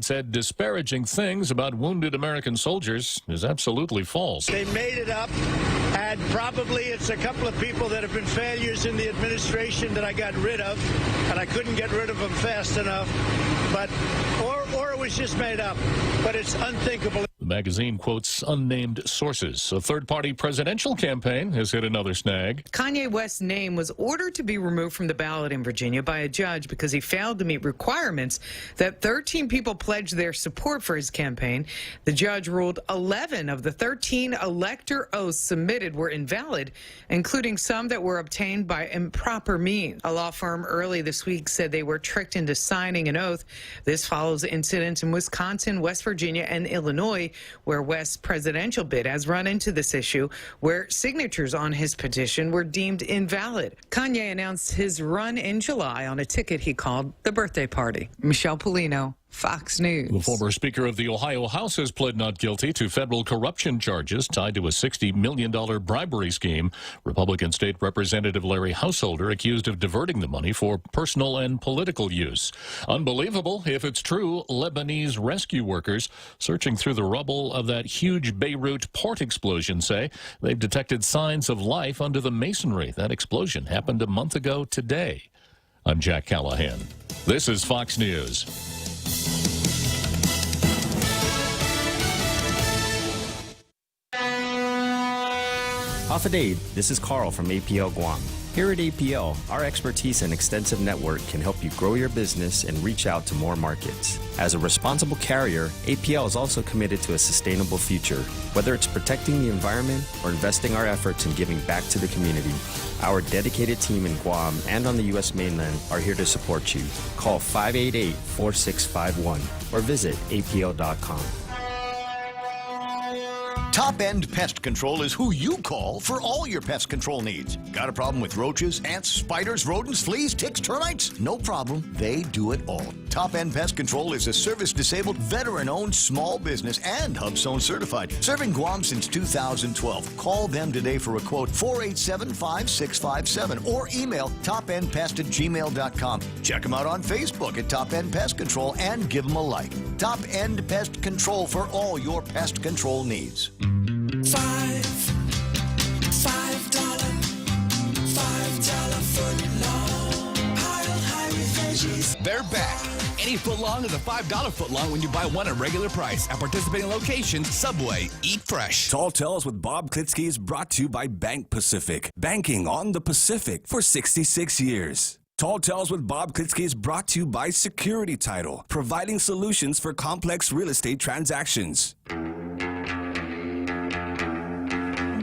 said disparaging things about wounded American soldiers is absolutely false. They made it up, and probably it's a couple of people that have been failures in the administration that I got rid of, and I couldn't get rid of them fast enough, but or it was just made up, but it's unthinkable. The magazine quotes unnamed sources. A third-party presidential campaign has hit another snag. Kanye West's name was ordered to be removed from the ballot in Virginia by a judge because he failed to meet requirements that 13 people pledged their support for his campaign. The judge ruled 11 of the 13 elector oaths submitted were invalid, including some that were obtained by improper means. A law firm early this week said they were tricked into signing an oath. This follows incidents in Wisconsin, West Virginia, and Illinois, where West's presidential bid has run into this issue, where signatures on his petition were deemed invalid. Kanye announced his run in July on a ticket he called the birthday party. Michelle Polino, Fox News. The former Speaker of the Ohio House has pled not guilty to federal corruption charges tied to a $60 million bribery scheme. Republican State Representative Larry Householder accused of diverting the money for personal and political use. Unbelievable if it's true. Lebanese rescue workers searching through the rubble of that huge Beirut port explosion say they've detected signs of life under the masonry. That explosion happened a month ago today. I'm Jack Callahan. This is Fox News. Hafidade, this is Carl from APL Guam. Here at APL, our expertise and extensive network can help you grow your business and reach out to more markets. As a responsible carrier, APL is also committed to a sustainable future. Whether it's protecting the environment or investing our efforts in giving back to the community, our dedicated team in Guam and on the U.S. mainland are here to support you. Call 588-4651 or visit apl.com. Top End Pest Control is who you call for all your pest control needs. Got a problem with roaches, ants, spiders, rodents, fleas, ticks, termites? No problem. They do it all. Top End Pest Control is a service-disabled, veteran-owned small business and HubZone certified. Serving Guam since 2012. Call them today for a quote, 487-5657, or email topendpest@gmail.com. Check them out on Facebook at Top End Pest Control and give them a like. Top End Pest Control for all your pest control needs. $5 foot long, high with veggies. They're back. Any foot long is a $5 foot long when you buy one at regular price. At participating locations, Subway, eat fresh. Tall Tales with Bob Klitzkie is brought to you by Bank Pacific. Banking on the Pacific for 66 years. Tall Tales with Bob Klitzkie is brought to you by Security Title, providing solutions for complex real estate transactions.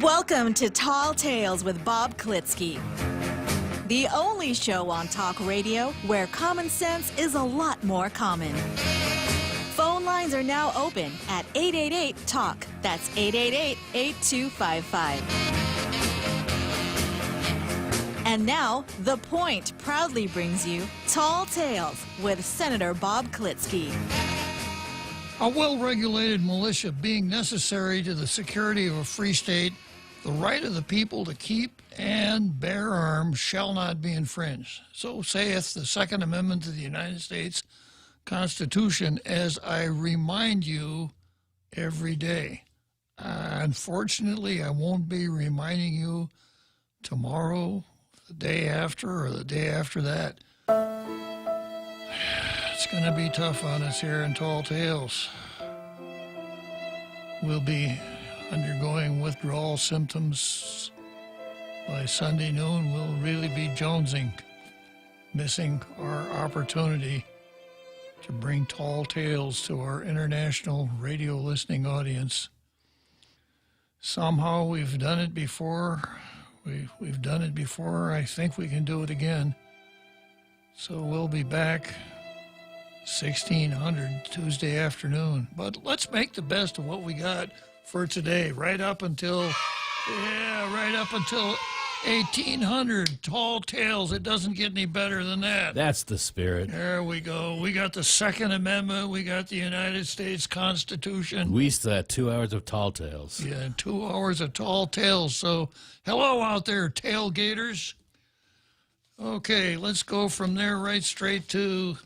Welcome to Tall Tales with Bob Klitzkie, the only show on talk radio where common sense is a lot more common. Phone lines are now open at 888-TALK. That's 888-8255. And now, The Point proudly brings you Tall Tales with Senator Bob Klitzkie. A well-regulated militia being necessary to the security of a free state, the right of the people to keep and bear arms shall not be infringed. So saith the Second Amendment to the United States Constitution, as I remind you every day. Unfortunately, I won't be reminding you tomorrow, the day after, or the day after that. It's going to be tough on us here in Tall Tales. We'll be undergoing withdrawal symptoms. By Sunday noon, we'll really be jonesing, missing our opportunity to bring Tall Tales to our international radio listening audience. Somehow we've done it before. We've done it before. I think we can do it again. So we'll be back 1600 Tuesday afternoon. But let's make the best of what we got for today, right up until 1800. Tall Tales. It doesn't get any better than that. That's the spirit. There we go. We got the Second Amendment. We got the United States Constitution. We used to have 2 hours of Tall Tales. Yeah, 2 hours of Tall Tales. So hello out there, tailgaters. Okay, let's go from there right straight to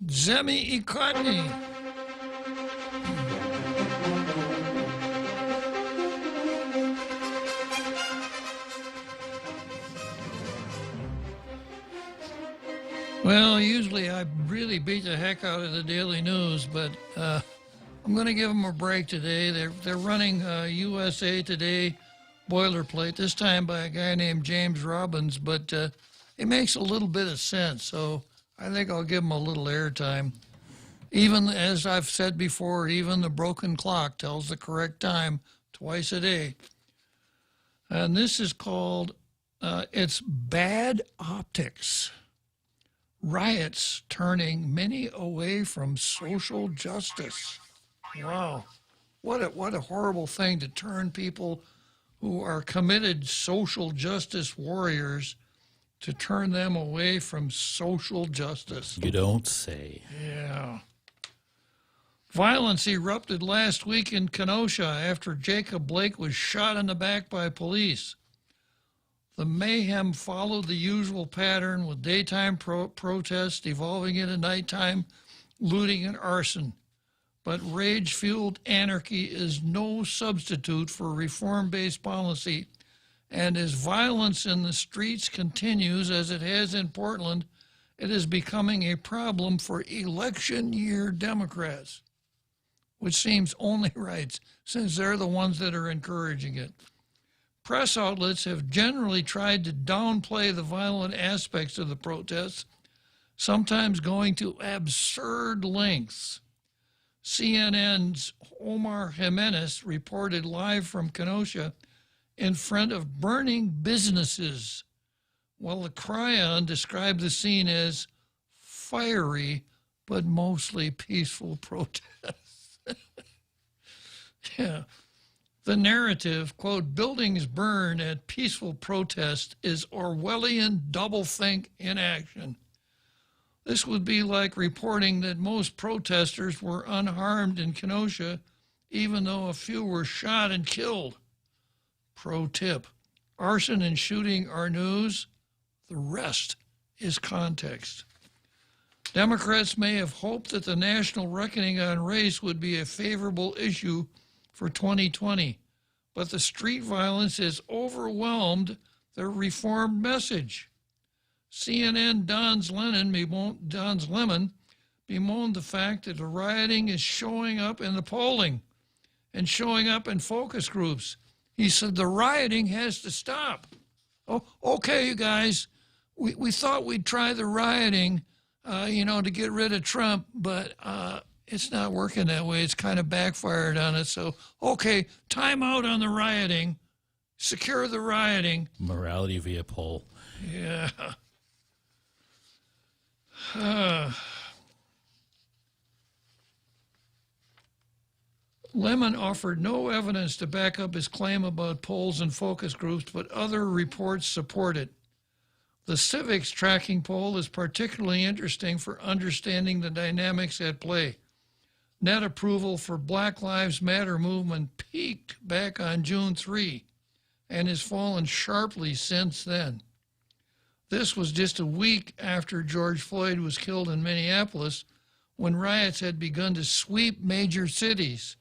Zemi Ikotny. Well, usually I really beat the heck out of the Daily News, but I'm going to give them a break today. They're running USA Today boilerplate, this time by a guy named James Robbins, but it makes a little bit of sense, so I think I'll give them a little airtime. Even, as I've said before, even the broken clock tells the correct time twice a day. And this is called, it's Bad Optics. Riots turning many away from social justice. Wow. What a horrible thing to turn people who are committed social justice warriors, to turn them away from social justice. You don't say. Yeah. Violence erupted last week in Kenosha after Jacob Blake was shot in the back by police. The mayhem followed the usual pattern, with daytime protests evolving into nighttime looting and arson. But rage-fueled anarchy is no substitute for reform-based policy, and as violence in the streets continues, as it has in Portland, it is becoming a problem for election year Democrats, which seems only right, since they're the ones that are encouraging it. Press outlets have generally tried to downplay the violent aspects of the protests, sometimes going to absurd lengths. CNN's Omar Jimenez reported live from Kenosha in front of burning businesses, while the Cryon described the scene as fiery but mostly peaceful protests. Yeah. The narrative, quote, buildings burn at peaceful protest, is Orwellian doublethink in action. This would be like reporting that most protesters were unharmed in Kenosha, even though a few were shot and killed. Pro tip, arson and shooting are news. The rest is context. Democrats may have hoped that the national reckoning on race would be a favorable issue for 2020, but the street violence has overwhelmed their reformed message. CNN Don's Lemon bemoaned the fact that the rioting is showing up in the polling and showing up in focus groups. He said the rioting has to stop. Oh, okay, you guys, we thought we'd try the rioting, to get rid of Trump, but it's not working that way. It's kind of backfired on it. So, okay, time out on the rioting. Secure the rioting. Morality via poll. Yeah. Lemon offered no evidence to back up his claim about polls and focus groups, but other reports support it. The Civics tracking poll is particularly interesting for understanding the dynamics at play. Net approval for Black Lives Matter movement peaked back on June 3 and has fallen sharply since then. This was just a week after George Floyd was killed in Minneapolis, when riots had begun to sweep major cities.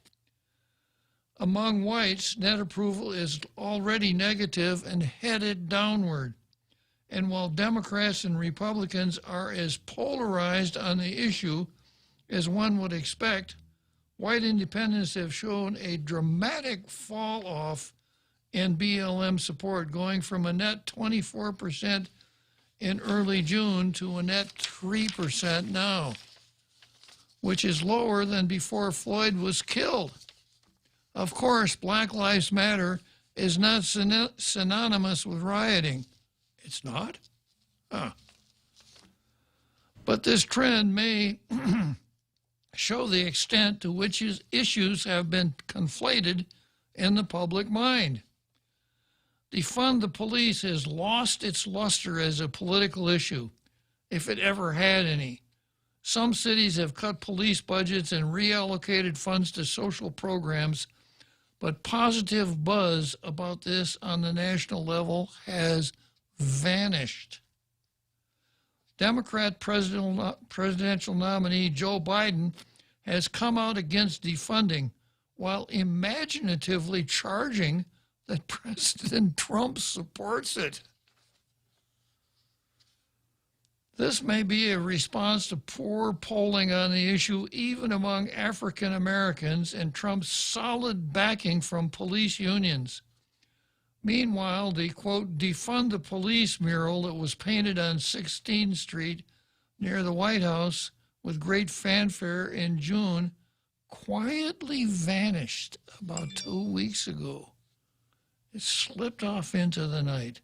Among whites, net approval is already negative and headed downward. And while Democrats and Republicans are as polarized on the issue as one would expect, white independents have shown a dramatic fall off in BLM support, going from a net 24% in early June to a net 3% now, which is lower than before Floyd was killed. Of course, Black Lives Matter is not synonymous with rioting. It's not? But this trend may show the extent to which issues have been conflated in the public mind. Defund the police has lost its luster as a political issue, if it ever had any. Some cities have cut police budgets and reallocated funds to social programs, but positive buzz about this on the national level has vanished. Democrat presidential nominee Joe Biden has come out against defunding while imaginatively charging that President Trump supports it. This may be a response to poor polling on the issue, even among African Americans, and Trump's solid backing from police unions. Meanwhile, the, quote, defund the police mural that was painted on 16th Street near the White House with great fanfare in June quietly vanished about 2 weeks ago. It slipped off into the night.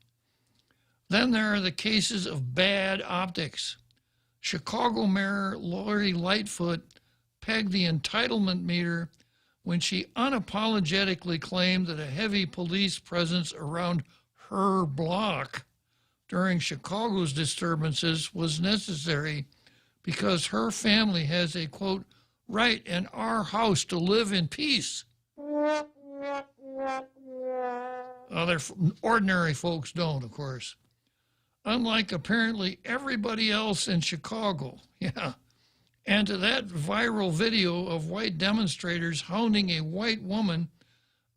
Then there are the cases of bad optics. Chicago Mayor Lori Lightfoot pegged the entitlement meter when she unapologetically claimed that a heavy police presence around her block during Chicago's disturbances was necessary because her family has a, quote, right in our house to live in peace. Other ordinary folks don't, of course. Unlike apparently everybody else in Chicago. Yeah. And to that viral video of white demonstrators hounding a white woman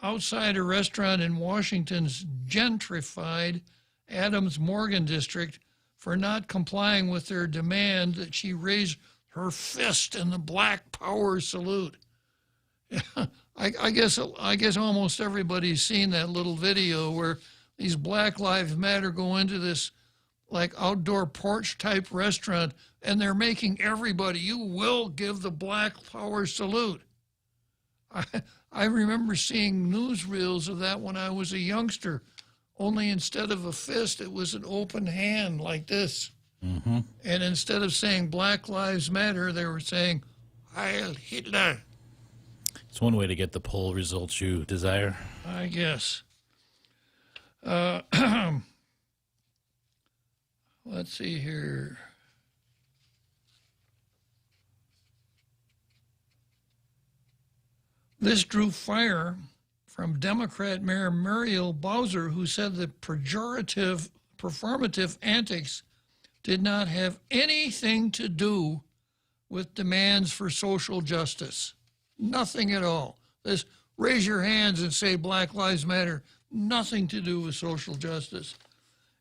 outside a restaurant in Washington's gentrified Adams Morgan district for not complying with their demand that she raise her fist in the Black Power salute. I guess almost everybody's seen that little video where these Black Lives Matter go into this like outdoor porch type restaurant and they're making everybody, you will give the Black Power salute. I remember seeing newsreels of that when I was a youngster, only instead of a fist, it was an open hand like this. Mm-hmm. And instead of saying Black Lives Matter, they were saying Heil Hitler. It's one way to get the poll results you desire. I guess. Let's see here. This drew fire from Democrat Mayor Muriel Bowser, who said that pejorative, performative antics did not have anything to do with demands for social justice. Nothing at all. This raise your hands and say Black Lives Matter, nothing to do with social justice.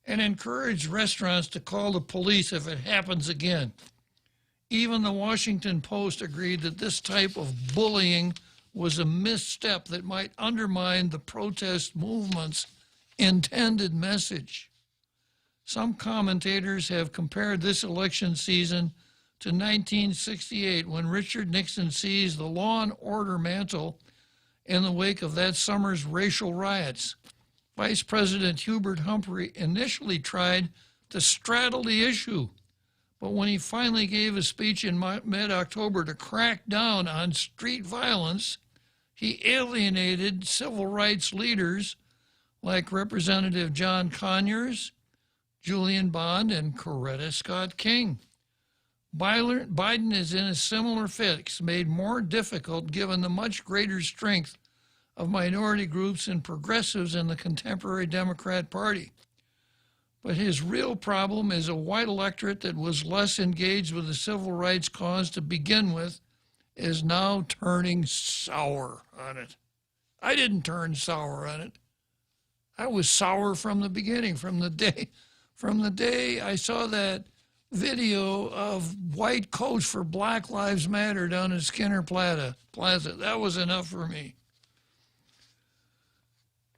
And encourage restaurants to call the police if it happens again. Even the Washington Post agreed that this type of bullying was a misstep that might undermine the protest movement's intended message. Some commentators have compared this election season to 1968 when Richard Nixon seized the law and order mantle in the wake of that summer's racial riots. Vice President Hubert Humphrey initially tried to straddle the issue, but when he finally gave a speech in mid-October to crack down on street violence, he alienated civil rights leaders like Representative John Conyers, Julian Bond, and Coretta Scott King. Biden is in a similar fix, made more difficult given the much greater strength of minority groups and progressives in the contemporary Democrat Party. But his real problem is a white electorate that was less engaged with the civil rights cause to begin with, is now turning sour on it. I didn't turn sour on it. I was sour from the beginning, from the day I saw that video of white coats for Black Lives Matter down at Skinner Plaza. That was enough for me.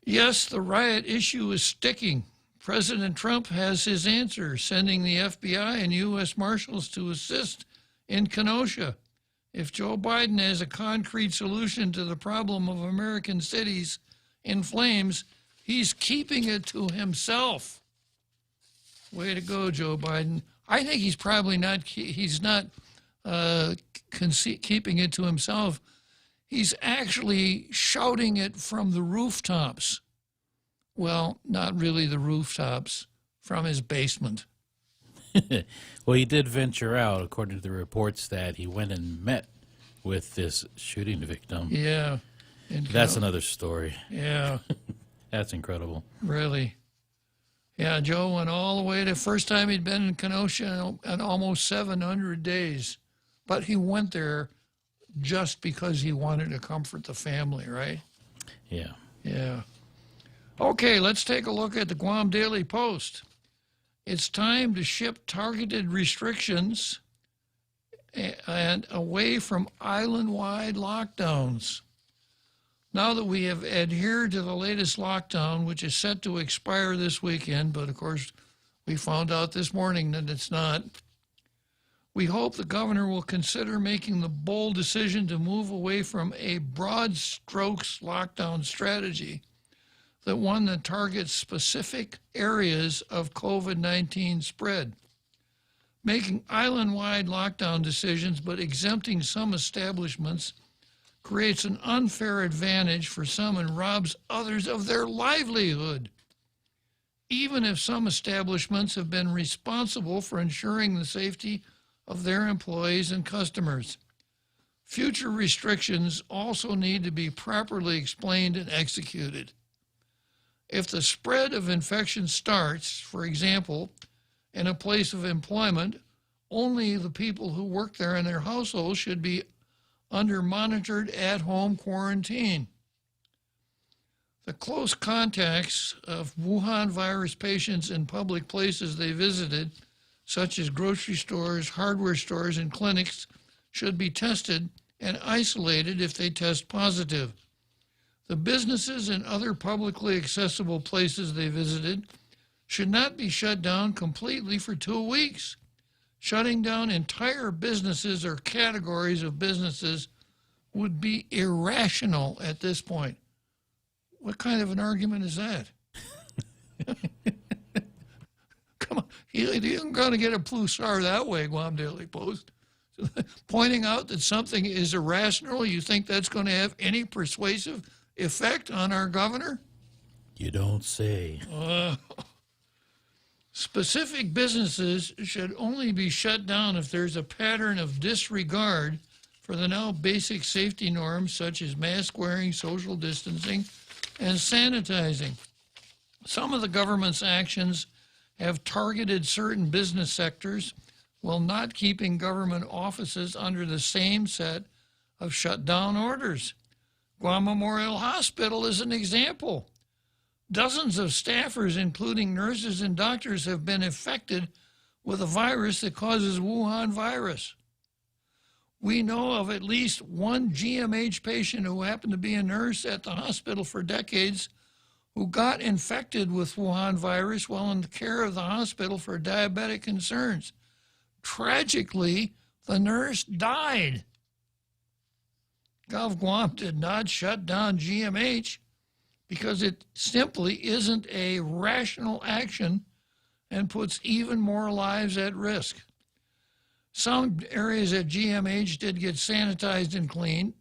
Yes, the riot issue is sticking. President Trump has his answer, sending the FBI and U.S. Marshals to assist in Kenosha. If Joe Biden has a concrete solution to the problem of American cities in flames, he's keeping it to himself. Way to go, Joe Biden. I think he's probably not, keeping it to himself. He's actually shouting it from the rooftops. Well, not really the rooftops, from his basement. Well, he did venture out, according to the reports, that he went and met with this shooting victim. Yeah. That's another story. Yeah. That's incredible. Really. Yeah, Joe went all the way to first time he'd been in Kenosha in almost 700 days. But he went there just because he wanted to comfort the family, right? Yeah. Yeah. Okay, let's take a look at the Guam Daily Post. It's time to ship targeted restrictions and away from island-wide lockdowns. Now that we have adhered to the latest lockdown, which is set to expire this weekend, but of course we found out this morning that it's not, we hope the governor will consider making the bold decision to move away from a broad strokes lockdown strategy, that one that targets specific areas of COVID-19 spread. Making island-wide lockdown decisions but exempting some establishments creates an unfair advantage for some and robs others of their livelihood, even if some establishments have been responsible for ensuring the safety of their employees and customers. Future restrictions also need to be properly explained and executed. If the spread of infection starts, for example, in a place of employment, only the people who work there and their households should be under monitored at-home quarantine. The close contacts of Wuhan virus patients in public places they visited, such as grocery stores, hardware stores, and clinics, should be tested and isolated if they test positive. The businesses and other publicly accessible places they visited should not be shut down completely for 2 weeks. Shutting down entire businesses or categories of businesses would be irrational at this point. What kind of an argument is that? Come on, you ain't going to get a blue star that way, Guam Daily Post. Pointing out that something is irrational, you think that's going to have any persuasive effect on our governor? You don't say. Specific businesses should only be shut down if there's a pattern of disregard for the now basic safety norms such as mask wearing, social distancing, and sanitizing. Some of the government's actions have targeted certain business sectors while not keeping government offices under the same set of shutdown orders. Guam Memorial Hospital is an example. Dozens of staffers, including nurses and doctors, have been infected with a virus that causes Wuhan virus. We know of at least one GMH patient who happened to be a nurse at the hospital for decades who got infected with Wuhan virus while in the care of the hospital for diabetic concerns. Tragically, the nurse died. Gov Guam did not shut down GMH because it simply isn't a rational action and puts even more lives at risk. Some areas at GMH did get sanitized and cleaned.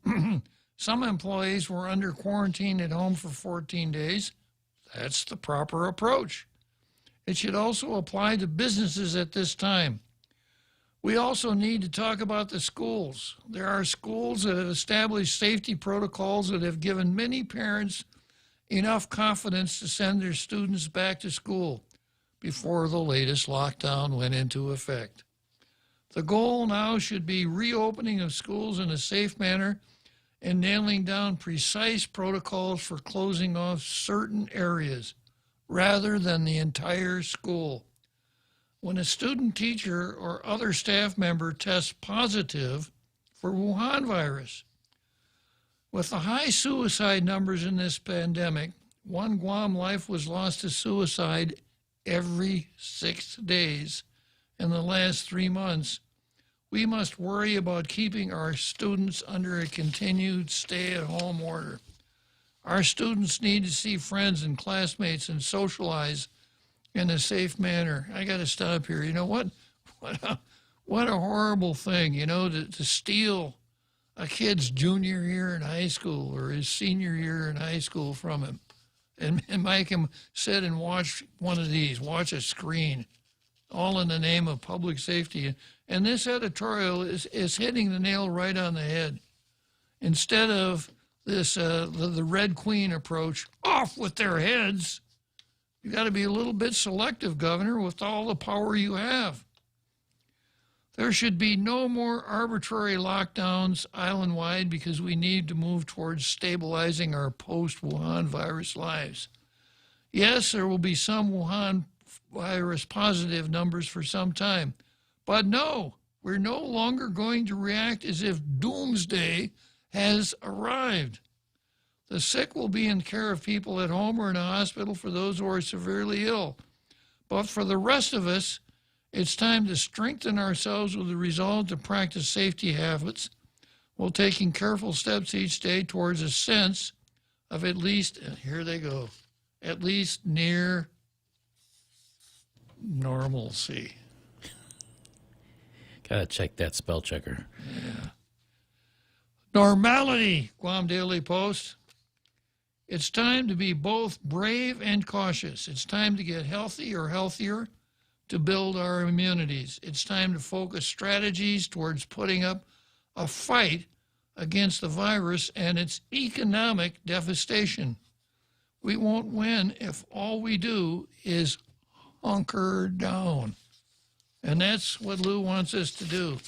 Some employees were under quarantine at home for 14 days. That's the proper approach. It should also apply to businesses at this time. We also need to talk about the schools. There are schools that have established safety protocols that have given many parents enough confidence to send their students back to school before the latest lockdown went into effect. The goal now should be reopening of schools in a safe manner and nailing down precise protocols for closing off certain areas rather than the entire school. When a student, teacher, or other staff member tests positive for Wuhan virus, with the high suicide numbers in this pandemic, one Guam life was lost to suicide every 6 days in the last 3 months. We must worry about keeping our students under a continued stay-at-home order. Our students need to see friends and classmates and socialize in a safe manner. I got to stop here. You know what? What a horrible thing, you know, to steal a kid's junior year in high school or his senior year in high school from him and make him sit and watch one of these, watch a screen, all in the name of public safety. And this editorial is hitting the nail right on the head. Instead of this, the Red Queen approach, off with their heads, you got to be a little bit selective, Governor, with all the power you have. There should be no more arbitrary lockdowns island-wide because we need to move towards stabilizing our post-Wuhan virus lives. Yes, there will be some Wuhan virus positive numbers for some time. But no, we're no longer going to react as if doomsday has arrived. The sick will be in care of people at home or in a hospital for those who are severely ill. But for the rest of us, it's time to strengthen ourselves with the resolve to practice safety habits while taking careful steps each day towards a sense of at least, and here they go, at least near normalcy. Gotta check that spell checker. Yeah. Normality, Guam Daily Post. It's time to be both brave and cautious. It's time to get healthy or healthier to build our immunities. It's time to focus strategies towards putting up a fight against the virus and its economic devastation. We won't win if all we do is hunker down. And that's what Lou wants us to do.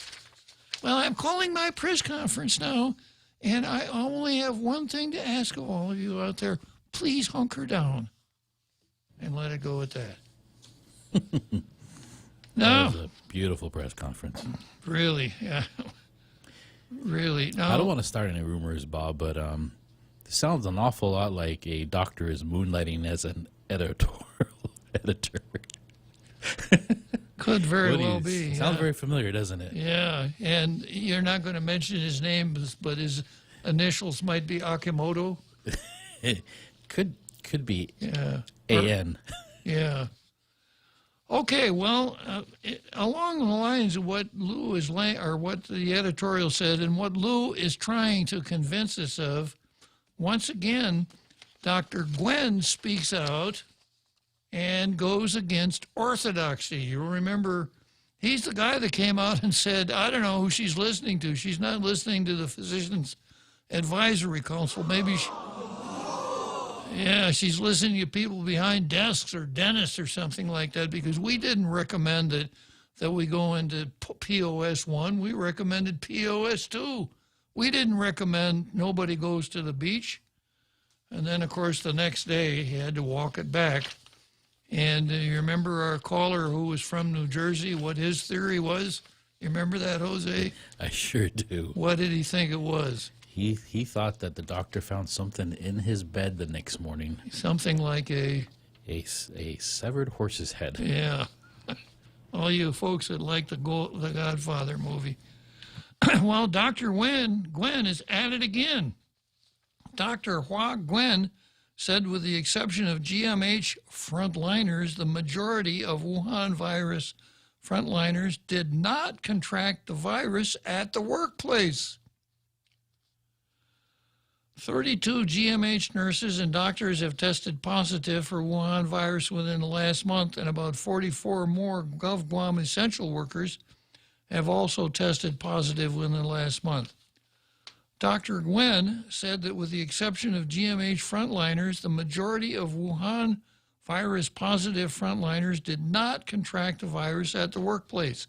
Well, I'm calling my press conference now, and I only have one thing to ask of all of you out there. Please hunker down and let it go at that. No. That was a beautiful press conference. Really, yeah. Really. No. I don't want to start any rumors, Bob, but this sounds an awful lot like a doctor is moonlighting as an editorial editor. Could very well be. Sounds very familiar, doesn't it? Yeah, and you're not going to mention his name, but his initials might be Akimoto. could be. Yeah. AN. Yeah. Okay, well, along the lines of what Lou is or what the editorial said, and what Lou is trying to convince us of, once again, Dr. Gwen speaks out and goes against orthodoxy. You remember, he's the guy that came out and said, I don't know who she's listening to. She's not listening to the Physicians Advisory Council. Maybe she's listening to people behind desks or dentists or something like that, because we didn't recommend that we go into POS 1. We recommended POS 2. We didn't recommend nobody goes to the beach. And then, of course, the next day he had to walk it back. And you remember our caller who was from New Jersey, what his theory was? You remember that, Jose? I sure do. What did he think it was? He thought that the doctor found something in his bed the next morning. Something like a severed horse's head. Yeah. All you folks that like the Godfather movie. Well, Dr. Gwen is at it again. Dr. Hua Gwen said with the exception of GMH frontliners, the majority of Wuhan virus frontliners did not contract the virus at the workplace. 32 GMH nurses and doctors have tested positive for Wuhan virus within the last month, and about 44 more GovGuam essential workers have also tested positive within the last month. Dr. Gwen said that with the exception of GMH frontliners, the majority of Wuhan virus positive frontliners did not contract the virus at the workplace.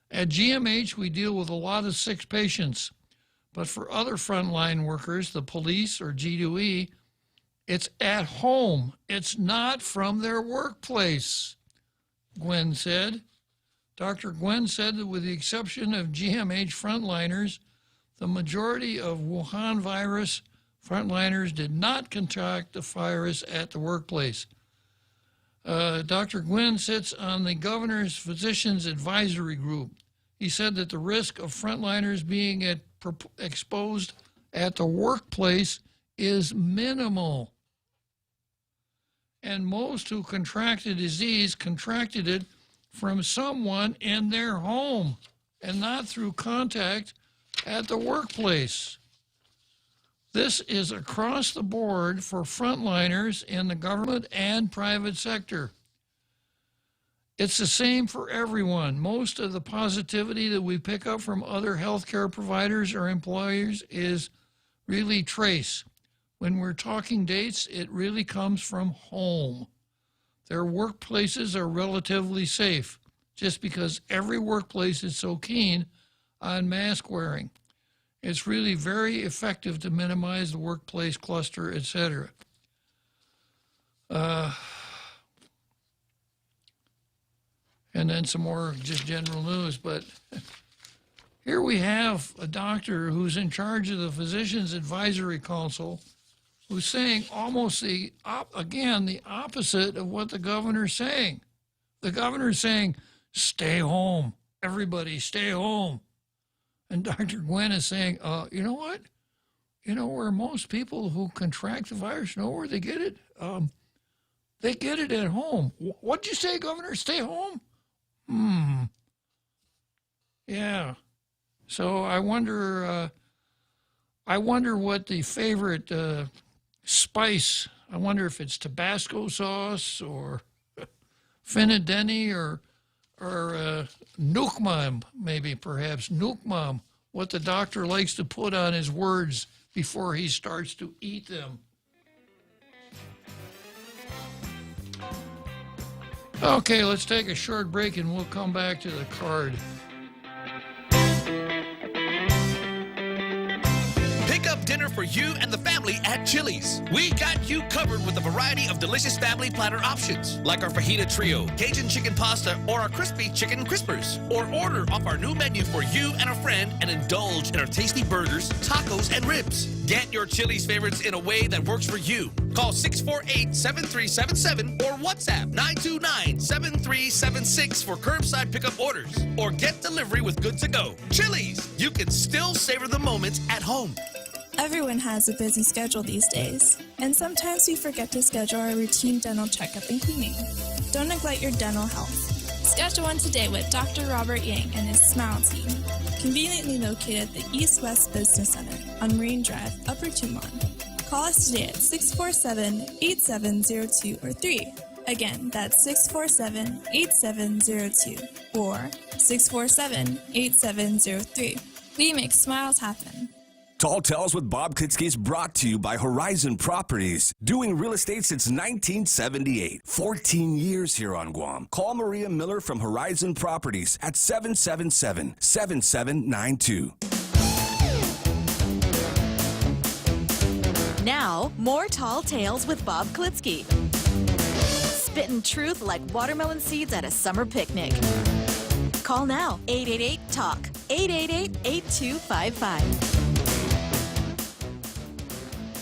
At GMH, we deal with a lot of sick patients, but for other frontline workers, the police or G2E, it's at home. It's not from their workplace, Gwen said. Dr. Gwen said that with the exception of GMH frontliners, the majority of Wuhan virus frontliners did not contract the virus at the workplace. Dr. Gwen sits on the governor's physicians advisory group. He said that the risk of frontliners being exposed at the workplace is minimal. And most who contracted disease contracted it from someone in their home and not through contact at the workplace. This is across the board for frontliners in the government and private sector. It's the same for everyone. Most of the positivity that we pick up from other healthcare providers or employers is really trace. When we're talking dates, it really comes from home. Their workplaces are relatively safe, just because every workplace is so keen on mask wearing. It's really very effective to minimize the workplace cluster, etc. and then some more just general news. But here we have a doctor who's in charge of the Physicians Advisory Council who's saying almost the opposite of what the governor's saying. The governor's saying, stay home. Everybody stay home. And Dr. Gwen is saying, you know what? You know where most people who contract the virus know where they get it? They get it at home. What'd you say, Governor? Stay home? Yeah. So I wonder what the favorite spice, I wonder if it's Tabasco sauce or Finadeni or Nukmam, maybe perhaps Nukmam, what the doctor likes to put on his words before he starts to eat them. Okay, let's take a short break and we'll come back to the card. Pick up dinner for you and the family at Chili's. We got you covered with a variety of delicious family platter options, like our fajita trio, Cajun chicken pasta, or our crispy chicken crispers. Or order off our new menu for you and a friend and indulge in our tasty burgers, tacos, and ribs. Get your Chili's favorites in a way that works for you. Call 648-7377 or WhatsApp 929-7376 for curbside pickup orders. Or get delivery with Good to Go. Chili's, you can still savor the moments at home. Everyone has a busy schedule these days, and sometimes we forget to schedule our routine dental checkup and cleaning. Don't neglect your dental health. Schedule one today with Dr. Robert Yang and his Smile Team, conveniently located at the East West Business Center on Marine Drive, Upper Tumon. Call us today at 647-8702 or 3. Again, that's 647-8702 or 647-8703. We make smiles happen. Tall Tales with Bob Klitzkie is brought to you by Horizon Properties, doing real estate since 1978. 14 years here on Guam. Call Maria Miller from Horizon Properties at 777-7792. Now, more Tall Tales with Bob Klitzkie. Spitting truth like watermelon seeds at a summer picnic. Call now, 888-TALK, 888-8255.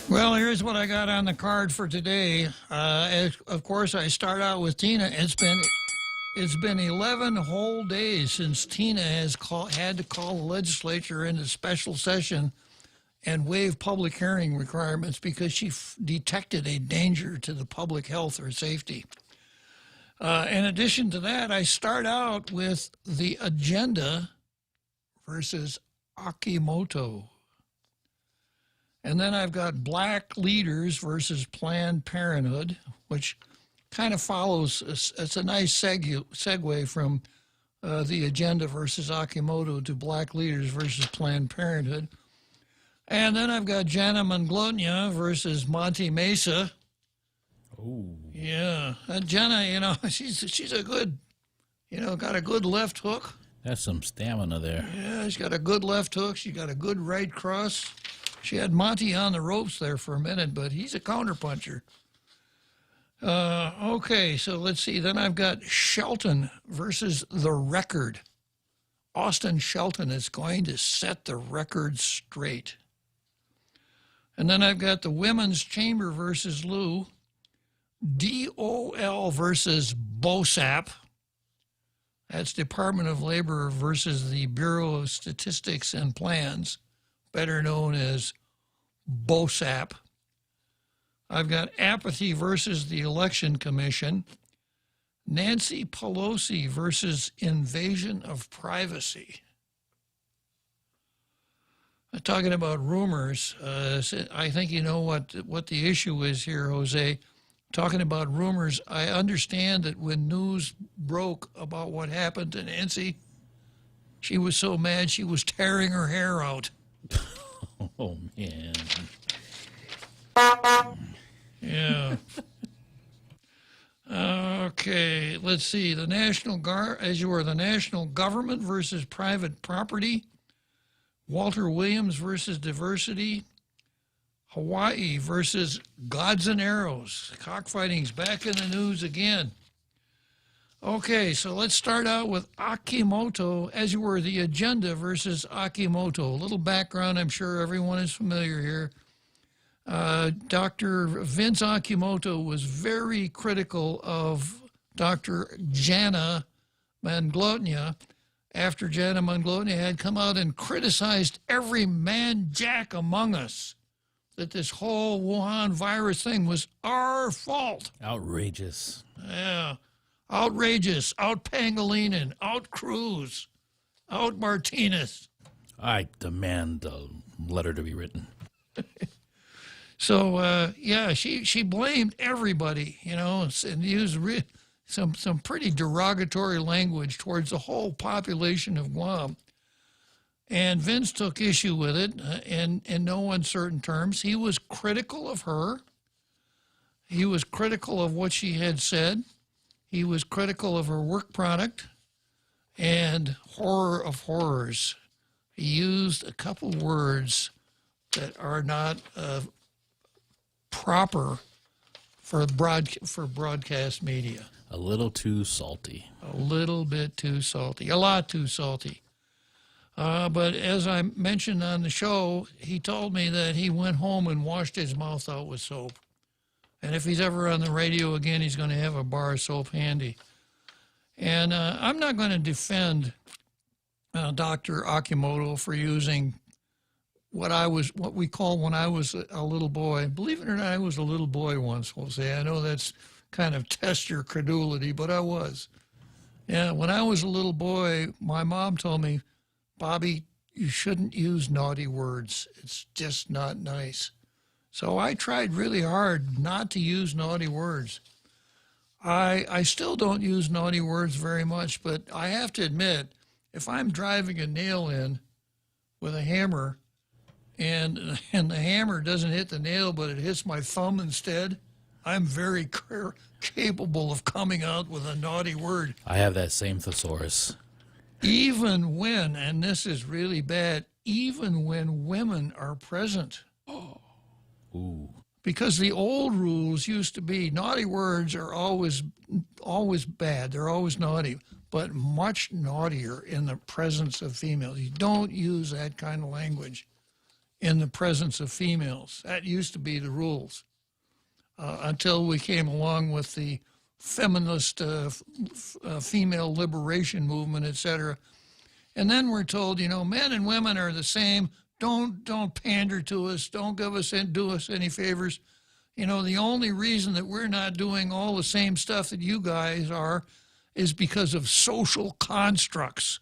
Well, here's what I got on the card for today. Of course, I start out with Tina. It's been 11 whole days since Tina has had to call the legislature into special session and waive public hearing requirements because she detected a danger to the public health or safety. In addition to that, I start out with the agenda versus Akimoto. And then I've got black leaders versus Planned Parenthood, which kind of follows. It's a nice segue from the agenda versus Akimoto to black leaders versus Planned Parenthood. And then I've got Jana Manglotnya versus Monte Mesa. Oh. Yeah. Jana, she's a good, got a good left hook. That's some stamina there. Yeah, she's got a good left hook. She's got a good right cross. She had Monty on the ropes there for a minute, but he's a counterpuncher. Okay, so let's see. Then I've got Shelton versus the record. Austin Shelton is going to set the record straight. And then I've got the Women's Chamber versus Lou. DOL versus BOSAP. That's Department of Labor versus the Bureau of Statistics and Plans, better known as BOSAP. I've got apathy versus the Election Commission. Nancy Pelosi versus invasion of privacy. Talking about rumors, I think you know what the issue is here, Jose. Talking about rumors, I understand that when news broke about what happened to Nancy, she was so mad she was tearing her hair out. Oh, man. Yeah. Okay, let's see. The National Government versus private property. Walter Williams versus diversity. Hawaii versus gods and arrows. Cockfighting's back in the news again. Okay, so let's start out with Akimoto, as you were, the agenda versus Akimoto. A little background, I'm sure everyone is familiar here. Dr. Vince Akimoto was very critical of Dr. Jana Manglotnia after Jana Manglotnia had come out and criticized every man jack among us, that this whole Wuhan virus thing was our fault. Outrageous. Yeah. Outrageous, out Pangolinan, out Cruz, out Martinez. I demand a letter to be written. So, yeah, she blamed everybody, you know, and used some pretty derogatory language towards the whole population of Guam. And Vince took issue with it in no uncertain terms. He was critical of her. He was critical of what she had said. He was critical of her work product, and horror of horrors. He used a couple words that are not proper for broadcast media. A little too salty. A little bit too salty. A lot too salty. But as I mentioned on the show, he told me that he went home and washed his mouth out with soap. And if he's ever on the radio again, he's going to have a bar of soap handy. And I'm not going to defend Dr. Akimoto for using what we call when I was a little boy. Believe it or not, I was a little boy once, we'll say. I know that's kind of test your credulity, but I was. Yeah, when I was a little boy, my mom told me, Bobby, you shouldn't use naughty words. It's just not nice. So I tried really hard not to use naughty words. I still don't use naughty words very much, but I have to admit, if I'm driving a nail in with a hammer and the hammer doesn't hit the nail but it hits my thumb instead, I'm very capable of coming out with a naughty word. I have that same thesaurus. Even when, and this is really bad, even when women are present. Ooh. Because the old rules used to be naughty words are always bad. They're always naughty, but much naughtier in the presence of females. You don't use that kind of language in the presence of females. That used to be the rules until we came along with the feminist female liberation movement, etc. And then we're told, men and women are the same. Don't pander to us. Don't do us any favors. The only reason that we're not doing all the same stuff that you guys are is because of social constructs,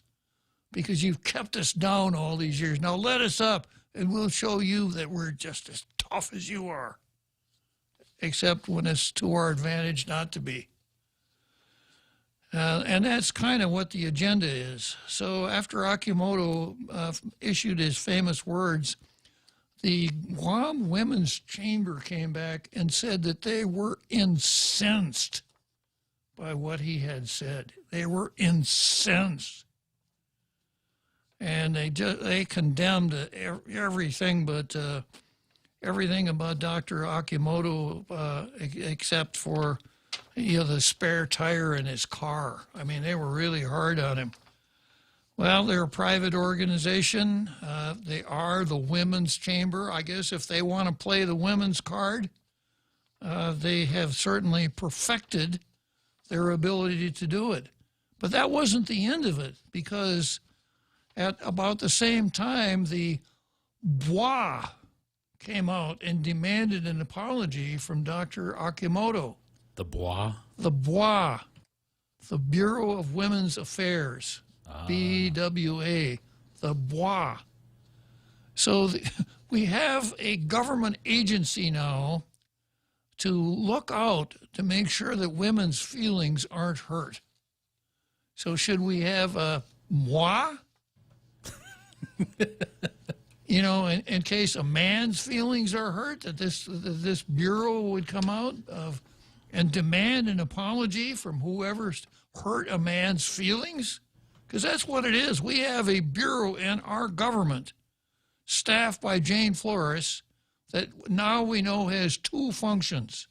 because you've kept us down all these years. Now let us up and we'll show you that we're just as tough as you are, except when it's to our advantage not to be. And that's kind of what the agenda is. So after Akimoto issued his famous words, the Guam Women's Chamber came back and said that they were incensed by what he had said. They were incensed. And they condemned everything but everything about Dr. Akimoto except for the spare tire in his car. I mean, they were really hard on him. Well, they're a private organization. They are the Women's Chamber. I guess if they want to play the women's card, they have certainly perfected their ability to do it. But that wasn't the end of it, because at about the same time, the BWA came out and demanded an apology from Dr. Akimoto. The BWA? The BWA, the Bureau of Women's Affairs, BWA, the BWA. So we have a government agency now to look out to make sure that women's feelings aren't hurt. So should we have a MWA? In case a man's feelings are hurt, that this bureau would come out and demand an apology from whoever's hurt a man's feelings? Because that's what it is. We have a bureau in our government, staffed by Jane Flores, that now we know has two functions.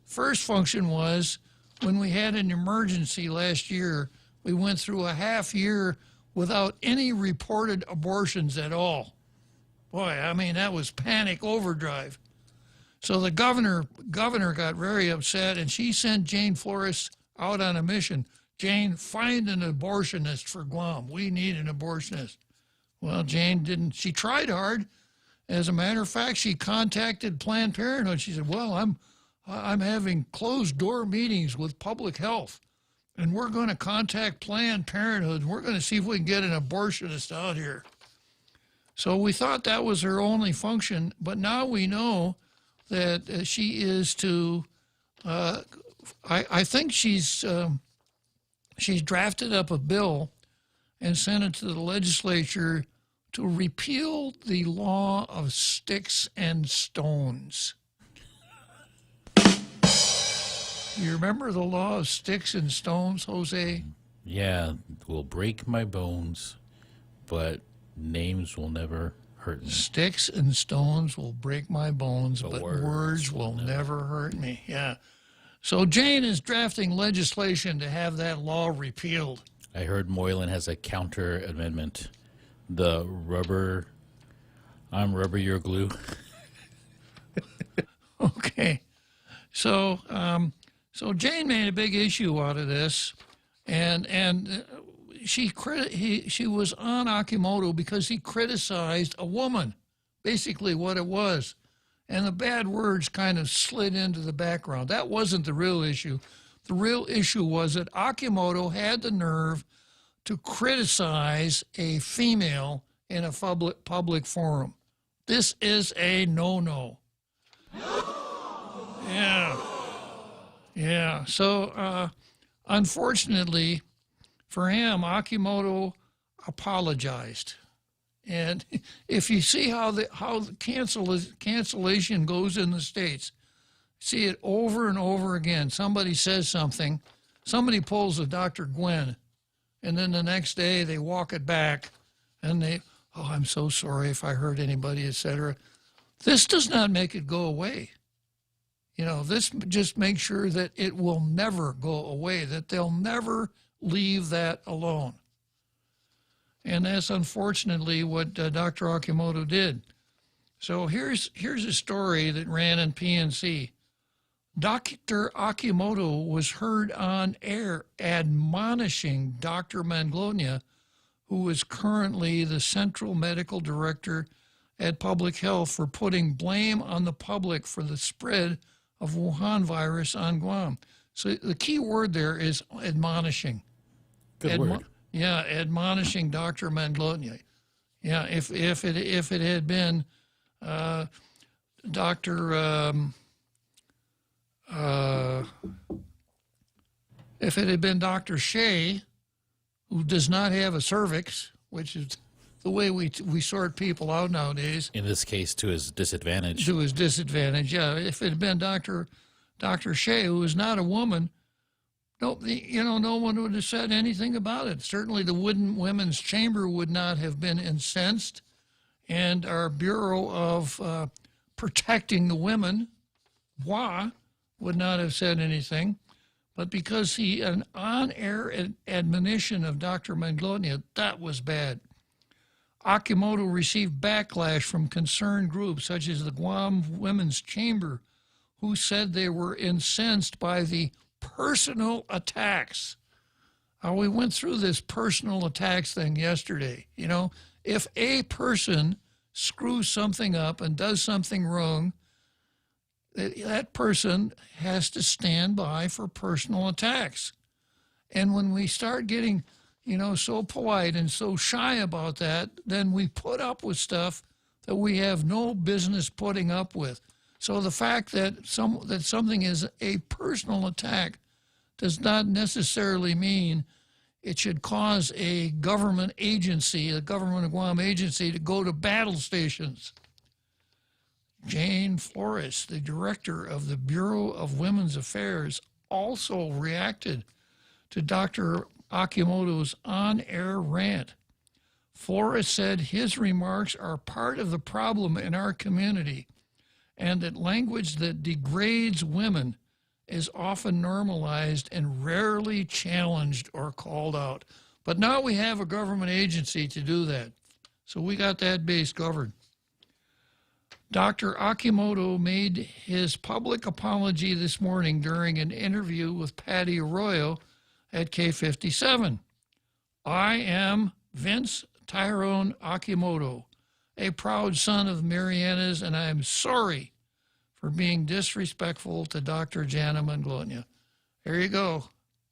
First function was when we had an emergency last year, we went through a half year without any reported abortions at all. Boy, I mean, that was panic overdrive. So the governor got very upset, and she sent Jane Flores out on a mission. Jane, find an abortionist for Guam. We need an abortionist. Well, Jane didn't. She tried hard. As a matter of fact, she contacted Planned Parenthood. She said, well, I'm having closed-door meetings with public health, and we're going to contact Planned Parenthood. We're going to see if we can get an abortionist out here. So we thought that was her only function, but now we know that she is to, I think she's drafted up a bill and sent it to the legislature to repeal the law of sticks and stones. You remember the law of sticks and stones, Jose? Yeah, will break my bones, but names will never hurt me. Sticks and stones will break my bones, but words will never hurt me. Yeah. So Jane is drafting legislation to have that law repealed. I heard Moylan has a counter amendment. The rubber, I'm rubber, you're glue. Okay. So Jane made a big issue out of this, and she was on Akimoto because he criticized a woman, basically what it was. And the bad words kind of slid into the background. That wasn't the real issue. The real issue was that Akimoto had the nerve to criticize a female in a public forum. This is a no-no. Yeah. So, unfortunately for him, Akimoto apologized. And if you see how the cancellation goes in the States, see it over and over again. Somebody says something, somebody pulls a Dr. Gwen, and then the next day they walk it back, and I'm so sorry if I hurt anybody, etc. This does not make it go away. You know, this just makes sure that it will never go away, that they'll never leave that alone. And that's unfortunately what Dr. Akimoto did. So here's a story that ran in PNC. Dr. Akimoto was heard on air admonishing Dr. Manglona, who is currently the Central Medical Director at Public Health, for putting blame on the public for the spread of Wuhan virus on Guam. So the key word there is admonishing. Good word. Yeah, admonishing Dr. Manglona. Yeah, if it had been if it had been Dr. Shea, who does not have a cervix, which is the way we sort people out nowadays. In this case, to his disadvantage. To his disadvantage, yeah. If it had been Dr. Shea, who is not a woman, no one would have said anything about it. Certainly the Women's Chamber would not have been incensed, and our Bureau of Protecting the Women, WA, would not have said anything. But because an on-air admonition of Dr. Manglona, that was bad. Akimoto received backlash from concerned groups such as the Guam Women's Chamber, who said they were incensed by the personal attacks. We went through this personal attacks thing yesterday. You know, if a person screws something up and does something wrong, that person has to stand by for personal attacks. And when we start getting, so polite and so shy about that, then we put up with stuff that we have no business putting up with. So the fact that something is a personal attack does not necessarily mean it should cause a government agency, a government of Guam agency, to go to battle stations. Jane Flores, the director of the Bureau of Women's Affairs, also reacted to Dr. Akimoto's on-air rant. Flores said his remarks are part of the problem in our community, and that language that degrades women is often normalized and rarely challenged or called out. But now we have a government agency to do that. So we got that base covered. Dr. Akimoto made his public apology this morning during an interview with Patty Arroyo at K57. I am Vince Tyrone Akimoto, a proud son of Mariana's, and I am sorry for being disrespectful to Dr. Jana Manglonia. There you go,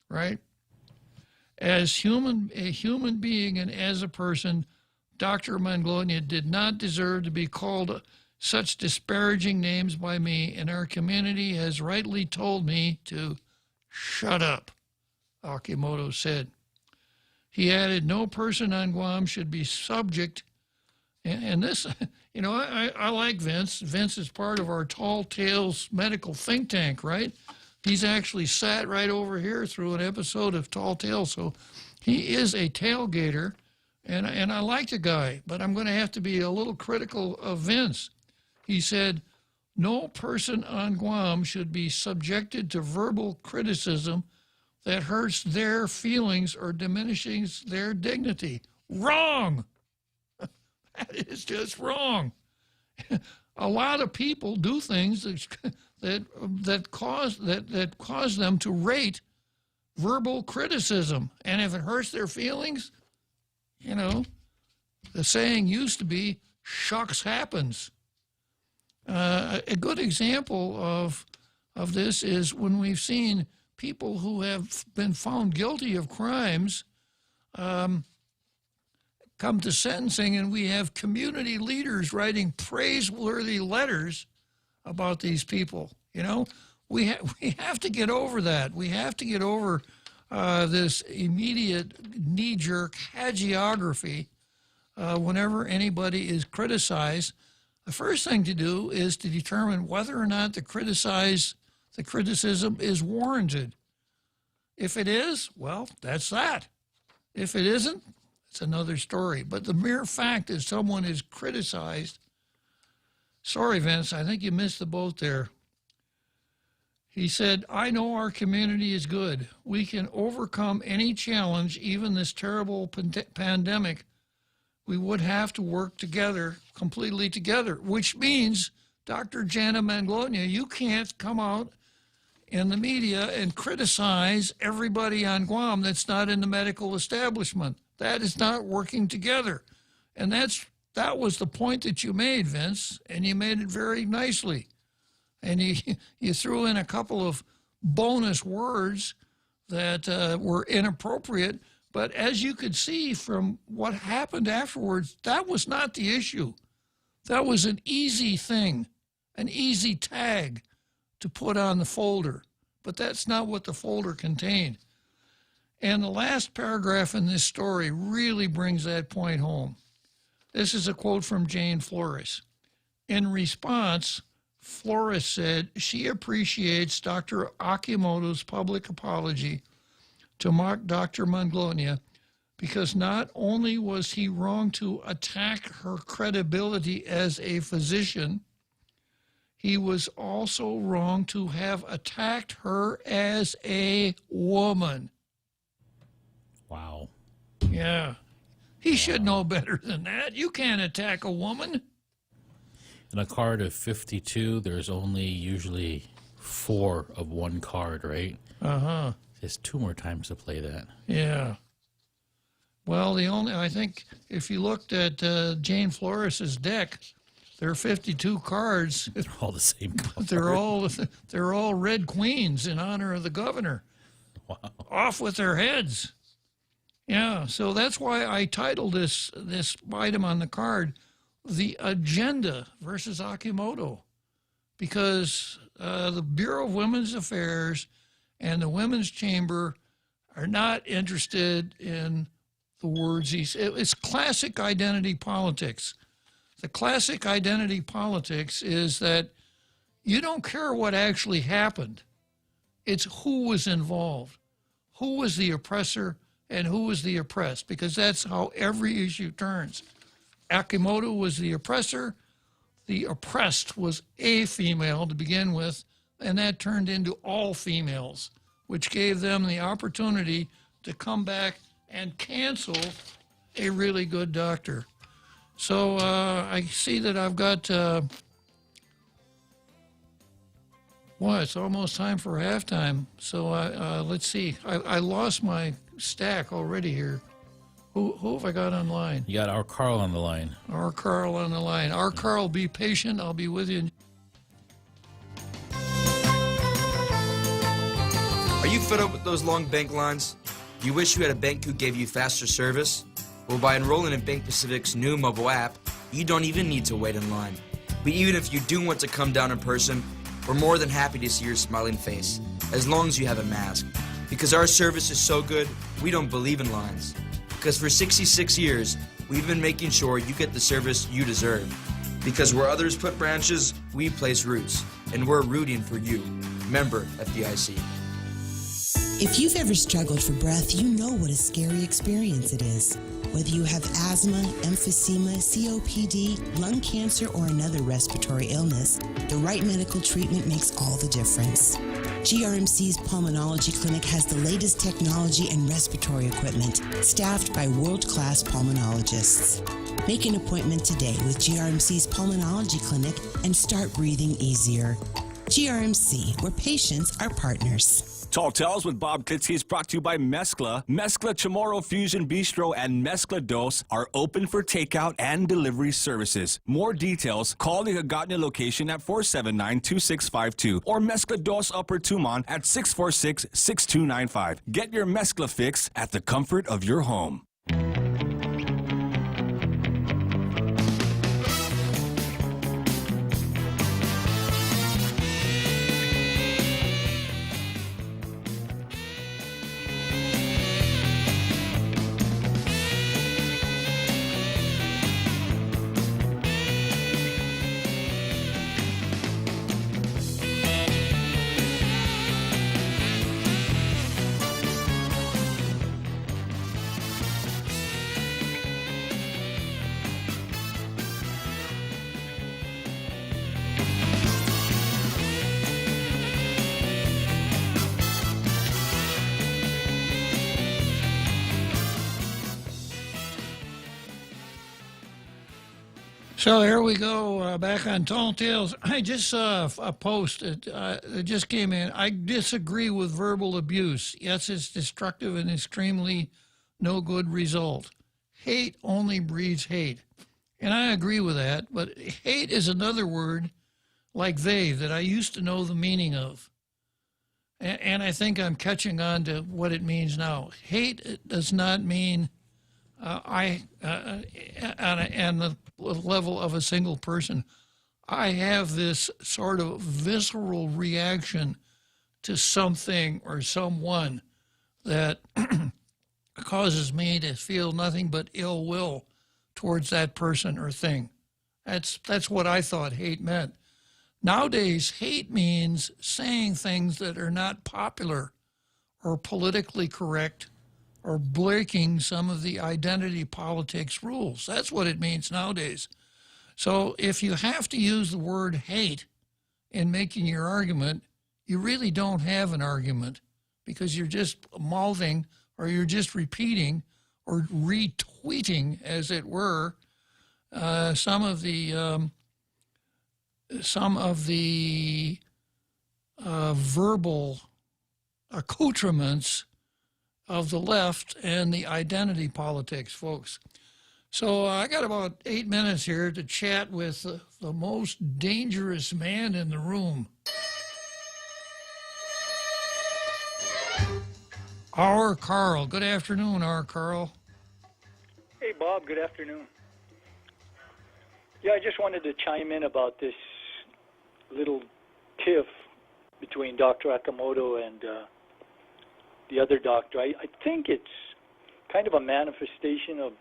right? A human being and as a person, Dr. Manglonia did not deserve to be called such disparaging names by me, and our community has rightly told me to shut up, Akimoto said. He added, no person on Guam should be subject, and this, you know, I like Vince. Vince is part of our Tall Tales medical think tank, right? He's actually sat right over here through an episode of Tall Tales, so he is a tailgater, and I like the guy, but I'm going to have to be a little critical of Vince. He said, no person on Guam should be subjected to verbal criticism that hurts their feelings or diminishes their dignity. Wrong! That is just wrong. A lot of people do things that cause them to rate verbal criticism, and if it hurts their feelings, you know, the saying used to be, shucks happens. A good example of this is when we've seen people who have been found guilty of crimes come to sentencing, and we have community leaders writing praiseworthy letters about these people. You know, we have to get over that. We have to get over this immediate knee-jerk hagiography whenever anybody is criticized. The first thing to do is to determine whether or not the criticism is warranted. If it is, well, that's that. If it isn't, it's another story. But the mere fact that someone is criticized, sorry, Vince, I think you missed the boat there. He said, I know our community is good. We can overcome any challenge, even this terrible pandemic. We would have to work together, completely together, which means, Dr. Jana Manglonia, you can't come out in the media and criticize everybody on Guam that's not in the medical establishment. That is not working together. And that was the point that you made, Vince, and you made it very nicely. And you threw in a couple of bonus words that were inappropriate, but as you could see from what happened afterwards, that was not the issue. That was an easy thing, an easy tag to put on the folder, but that's not what the folder contained. And the last paragraph in this story really brings that point home. This is a quote from Jane Flores. In response, Flores said she appreciates Dr. Akimoto's public apology to mock Dr. Manglonia because not only was he wrong to attack her credibility as a physician, he was also wrong to have attacked her as a woman. Wow. Yeah. He should know better than that. You can't attack a woman. In a card of 52, there's only usually 4 of one card, right? Uh-huh. There's 2 more times to play that. Yeah. Well, I think if you looked at Jane Flores's deck, there are 52 cards. They're all the same color. They're all red queens in honor of the governor. Wow. Off with their heads. Yeah, so that's why I titled this item on the card, The Agenda versus Akimoto, because the Bureau of Women's Affairs and the Women's Chamber are not interested in the words it's classic identity politics. The classic identity politics is that you don't care what actually happened. It's who was involved, who was the oppressor, and who was the oppressed, because that's how every issue turns. Akimoto was the oppressor. The oppressed was a female to begin with. and that turned into all females, which gave them the opportunity to come back and cancel a really good doctor. So I see that I've got, it's almost time for halftime. So let's see. I lost my stack already here. Who have I got online? You got our Carl on the line. Our Carl on the line. Our Carl, be patient. I'll be with you. Are you fed up with those long bank lines? Do you wish you had a bank who gave you faster service? Well, by enrolling in Bank Pacific's new mobile app, you don't even need to wait in line. But even if you do want to come down in person, we're more than happy to see your smiling face, as long as you have a mask. Because our service is so good, we don't believe in lines. Because for 66 years, we've been making sure you get the service you deserve. Because where others put branches, we place roots. And we're rooting for you. Member FDIC. If you've ever struggled for breath, you know what a scary experience it is. Whether you have asthma, emphysema, COPD, lung cancer, or another respiratory illness, the right medical treatment makes all the difference. GRMC's Pulmonology Clinic has the latest technology and respiratory equipment, staffed by world-class pulmonologists. Make an appointment today with GRMC's Pulmonology Clinic and start breathing easier. GRMC, where patients are partners. Tall Tales with Bob Klitzkie is brought to you by Mezcla. Mezcla Chamorro Fusion Bistro and Mezcla Dos are open for takeout and delivery services. More details, call the Hagåtña location at 479-2652 or Mezcla Dos Upper Tumon at 646-6295. Get your Mezcla fix at the comfort of your home. So here we go, back on Tall Tales. I just saw a post that just came in. I disagree with verbal abuse. Yes, it's destructive and extremely no good result. Hate only breeds hate. And I agree with that, but hate is another word like they that I used to know the meaning of. And I think I'm catching on to what it means now. Hate does not mean on the level of a single person. I have this sort of visceral reaction to something or someone that causes me to feel nothing but ill will towards that person or thing. That's what I thought hate meant. Nowadays, hate means saying things that are not popular or politically correct or breaking some of the identity politics rules. That's what it means nowadays. So if you have to use the word hate in making your argument, you really don't have an argument because you're just mouthing or you're just repeating or retweeting, as it were, some of the verbal accoutrements of the left and the identity politics, folks. So I got about 8 minutes here to chat with the most dangerous man in the room. Our Carl. Good afternoon, our Carl. Hey, Bob. Good afternoon. Yeah, I just wanted to chime in about this little tiff between Dr. Akamoto and the other doctor. I think it's kind of a manifestation of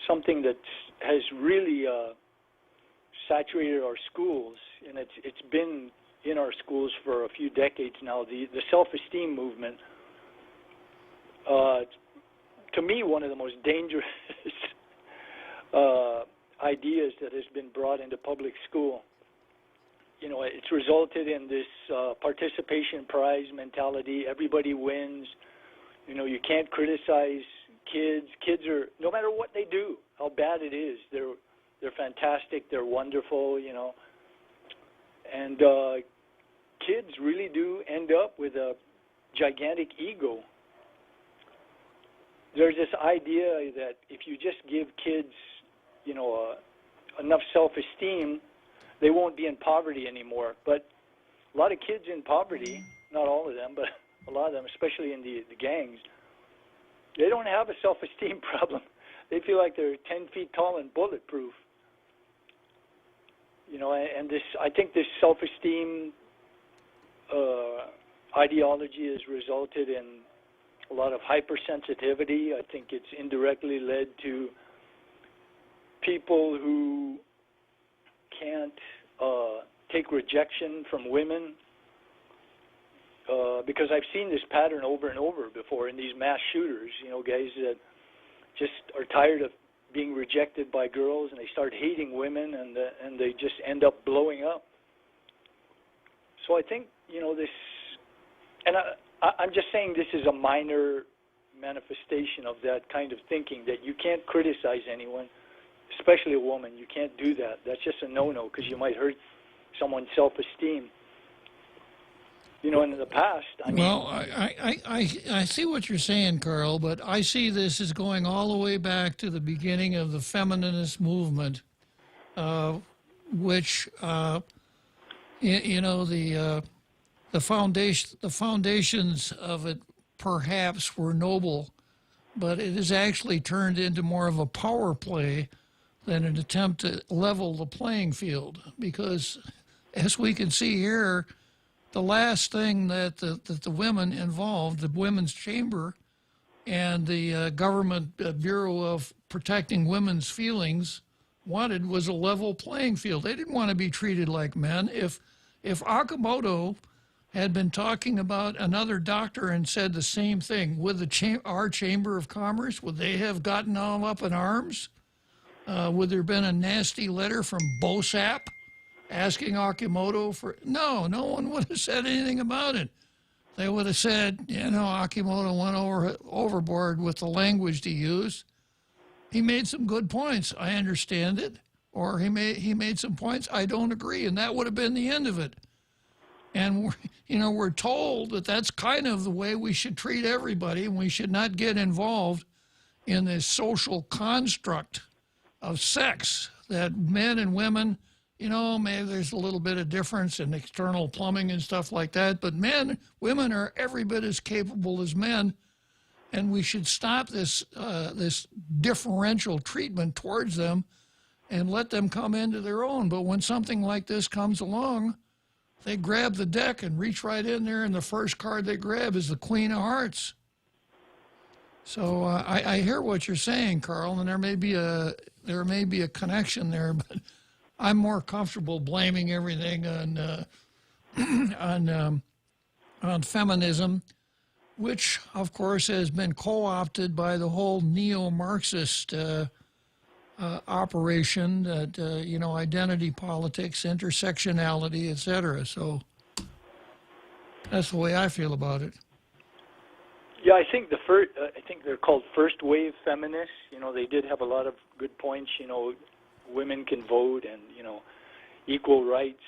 something that has really saturated our schools, and it's been in our schools for a few decades now. The self-esteem movement. To me, one of the most dangerous ideas that has been brought into public school it's resulted in this participation prize mentality. Everybody wins. You can't criticize kids. Kids are, no matter what they do, how bad it is, they're fantastic. They're wonderful. And kids really do end up with a gigantic ego. There's this idea that if you just give kids, enough self-esteem, they won't be in poverty anymore. But a lot of kids in poverty, not all of them, but a lot of them, especially in the gangs, they don't have a self-esteem problem. They feel like they're 10 feet tall and bulletproof. And I think this self-esteem ideology has resulted in a lot of hypersensitivity. I think it's indirectly led to people who can't take rejection from women, because I've seen this pattern over and over before in these mass shooters, guys that just are tired of being rejected by girls, and they start hating women, and they just end up blowing up. So I think, this, and I'm just saying this is a minor manifestation of that kind of thinking, that you can't criticize anyone, especially a woman. You can't do that. That's just a no-no, because you might hurt someone's self-esteem. In the past, Well, I see what you're saying, Carl, but I see this as going all the way back to the beginning of the feminist movement, which, the foundations of it perhaps were noble, but it has actually turned into more of a power play than an attempt to level the playing field. Because, as we can see here, the last thing that the women involved, the Women's Chamber and the Government Bureau of Protecting Women's Feelings, wanted was a level playing field. They didn't want to be treated like men. If Akamoto had been talking about another doctor and said the same thing, would our Chamber of Commerce, would they have gotten all up in arms? Would there have been a nasty letter from BOSAP asking Akimoto for... No one would have said anything about it. They would have said, Akimoto went overboard with the language he used. He made some good points. I understand it. Or he made some points I don't agree, and that would have been the end of it. And we're told that that's kind of the way we should treat everybody, and we should not get involved in this social construct of sex, that men and women, maybe there's a little bit of difference in external plumbing and stuff like that, but women are every bit as capable as men, and we should stop this differential treatment towards them and let them come into their own. But when something like this comes along, they grab the deck and reach right in there, and the first card they grab is the Queen of Hearts. So I hear what you're saying, Carl, and there may be a connection there, but I'm more comfortable blaming everything on feminism, which of course has been co-opted by the whole neo-Marxist operation that identity politics, intersectionality, etc. So that's the way I feel about it. Yeah, I think I think they're called first wave feminists. They did have a lot of good points. Women can vote, and equal rights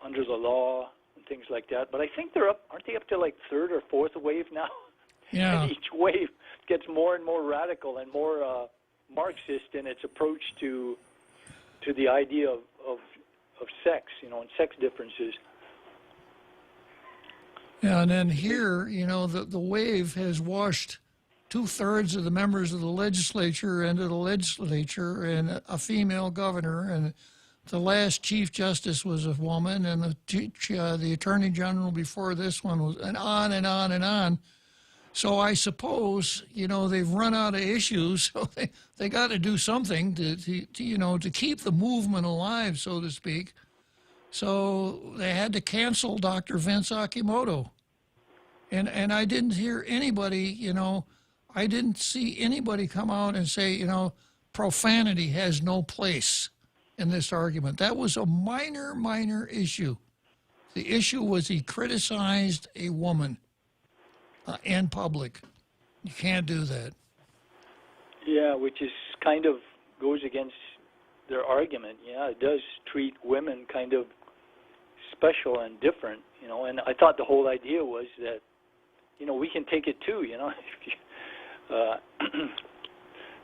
under the law and things like that. But I think aren't they up to like third or fourth wave now? Yeah. And each wave gets more and more radical and more Marxist in its approach to the idea of sex, and sex differences. Yeah, and then here, the wave has washed 2/3 of the members of the legislature into the legislature, and a female governor, and the last chief justice was a woman, and the attorney general before this one was, and on and on and on. So I suppose, they've run out of issues, so they got to do something to keep the movement alive, so to speak. So they had to cancel Dr. Vince Akimoto. And I didn't hear anybody, I didn't see anybody come out and say, profanity has no place in this argument. That was a minor issue. The issue was he criticized a woman in public. You can't do that. Yeah, which is kind of goes against their argument. Yeah, it does treat women kind of special and different, you know. And I thought the whole idea was that, you know, we can take it too, you know.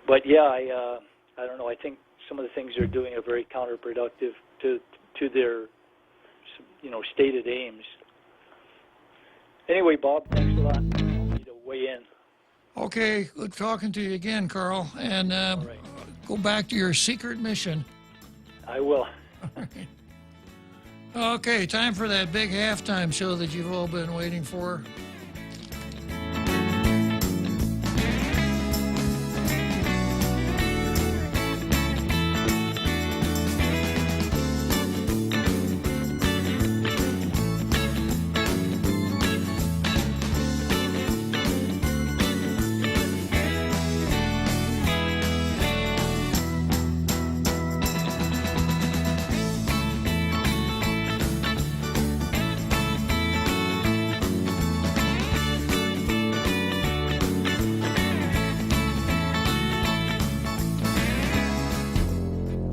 But yeah, I don't know. I think some of the things they're doing are very counterproductive to their, you know, stated aims. Anyway, Bob, thanks a lot. I need to weigh in. Okay, good talking to you again, Carl. And right. Go back to your secret mission. I will. Okay, time for that big halftime show that you've all been waiting for.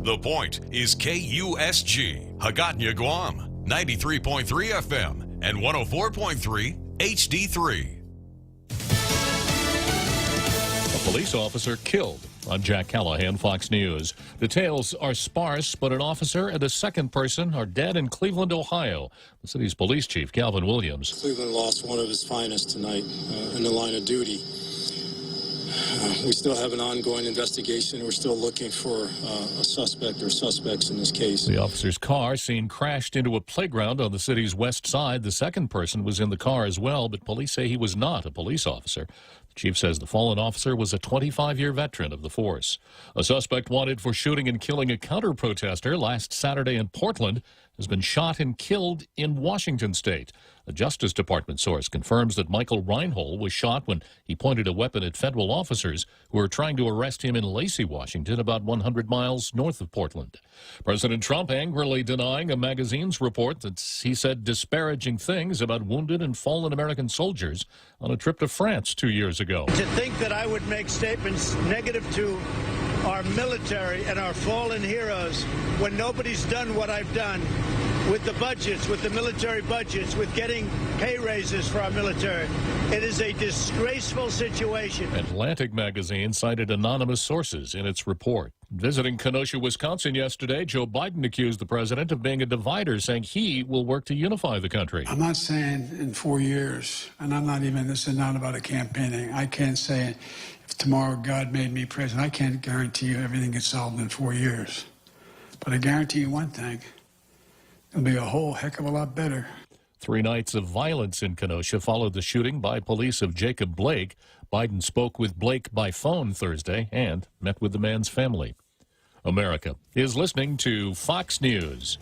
The Point is KUSG, Hagåtña, Guam, 93.3 FM and 104.3 HD3. A police officer killed. I'm Jack Callahan, Fox News. Details are sparse, but an officer and a second person are dead in Cleveland, Ohio. The city's police chief, Calvin Williams. Cleveland lost one of his finest tonight in the line of duty. We still have an ongoing investigation. We're still looking for a suspect or suspects in this case. The officer's car seen crashed into a playground on the city's west side. The second person was in the car as well, but police say he was not a police officer. The chief says the fallen officer was a 25-year veteran of the force. A suspect wanted for shooting and killing a counter-protester last Saturday in Portland has been shot and killed in Washington state. A Justice Department source confirms that Michael Reinhold was shot when he pointed a weapon at federal officers who were trying to arrest him in Lacey, Washington, about 100 miles north of Portland. President Trump angrily denying a magazine's report that he said disparaging things about wounded and fallen American soldiers on a trip to France 2 years ago. To think that I would make statements negative to our military and our fallen heroes when nobody's done what I've done with the budgets, with the military budgets, with getting pay raises for our military. It is a disgraceful situation. Atlantic magazine cited anonymous sources in its report. Visiting Kenosha, Wisconsin yesterday, Joe Biden accused the president of being a divider, saying he will work to unify the country. I'm not saying in 4 years, and I'm not even, this is not about a campaigning. I can't say if tomorrow God made me president, I can't guarantee you everything gets solved in 4 years. But I guarantee you one thing, it'll be a whole heck of a lot better. 3 nights of violence in Kenosha followed the shooting by police of Jacob Blake. Biden spoke with Blake by phone Thursday and met with the man's family. America is listening to Fox News.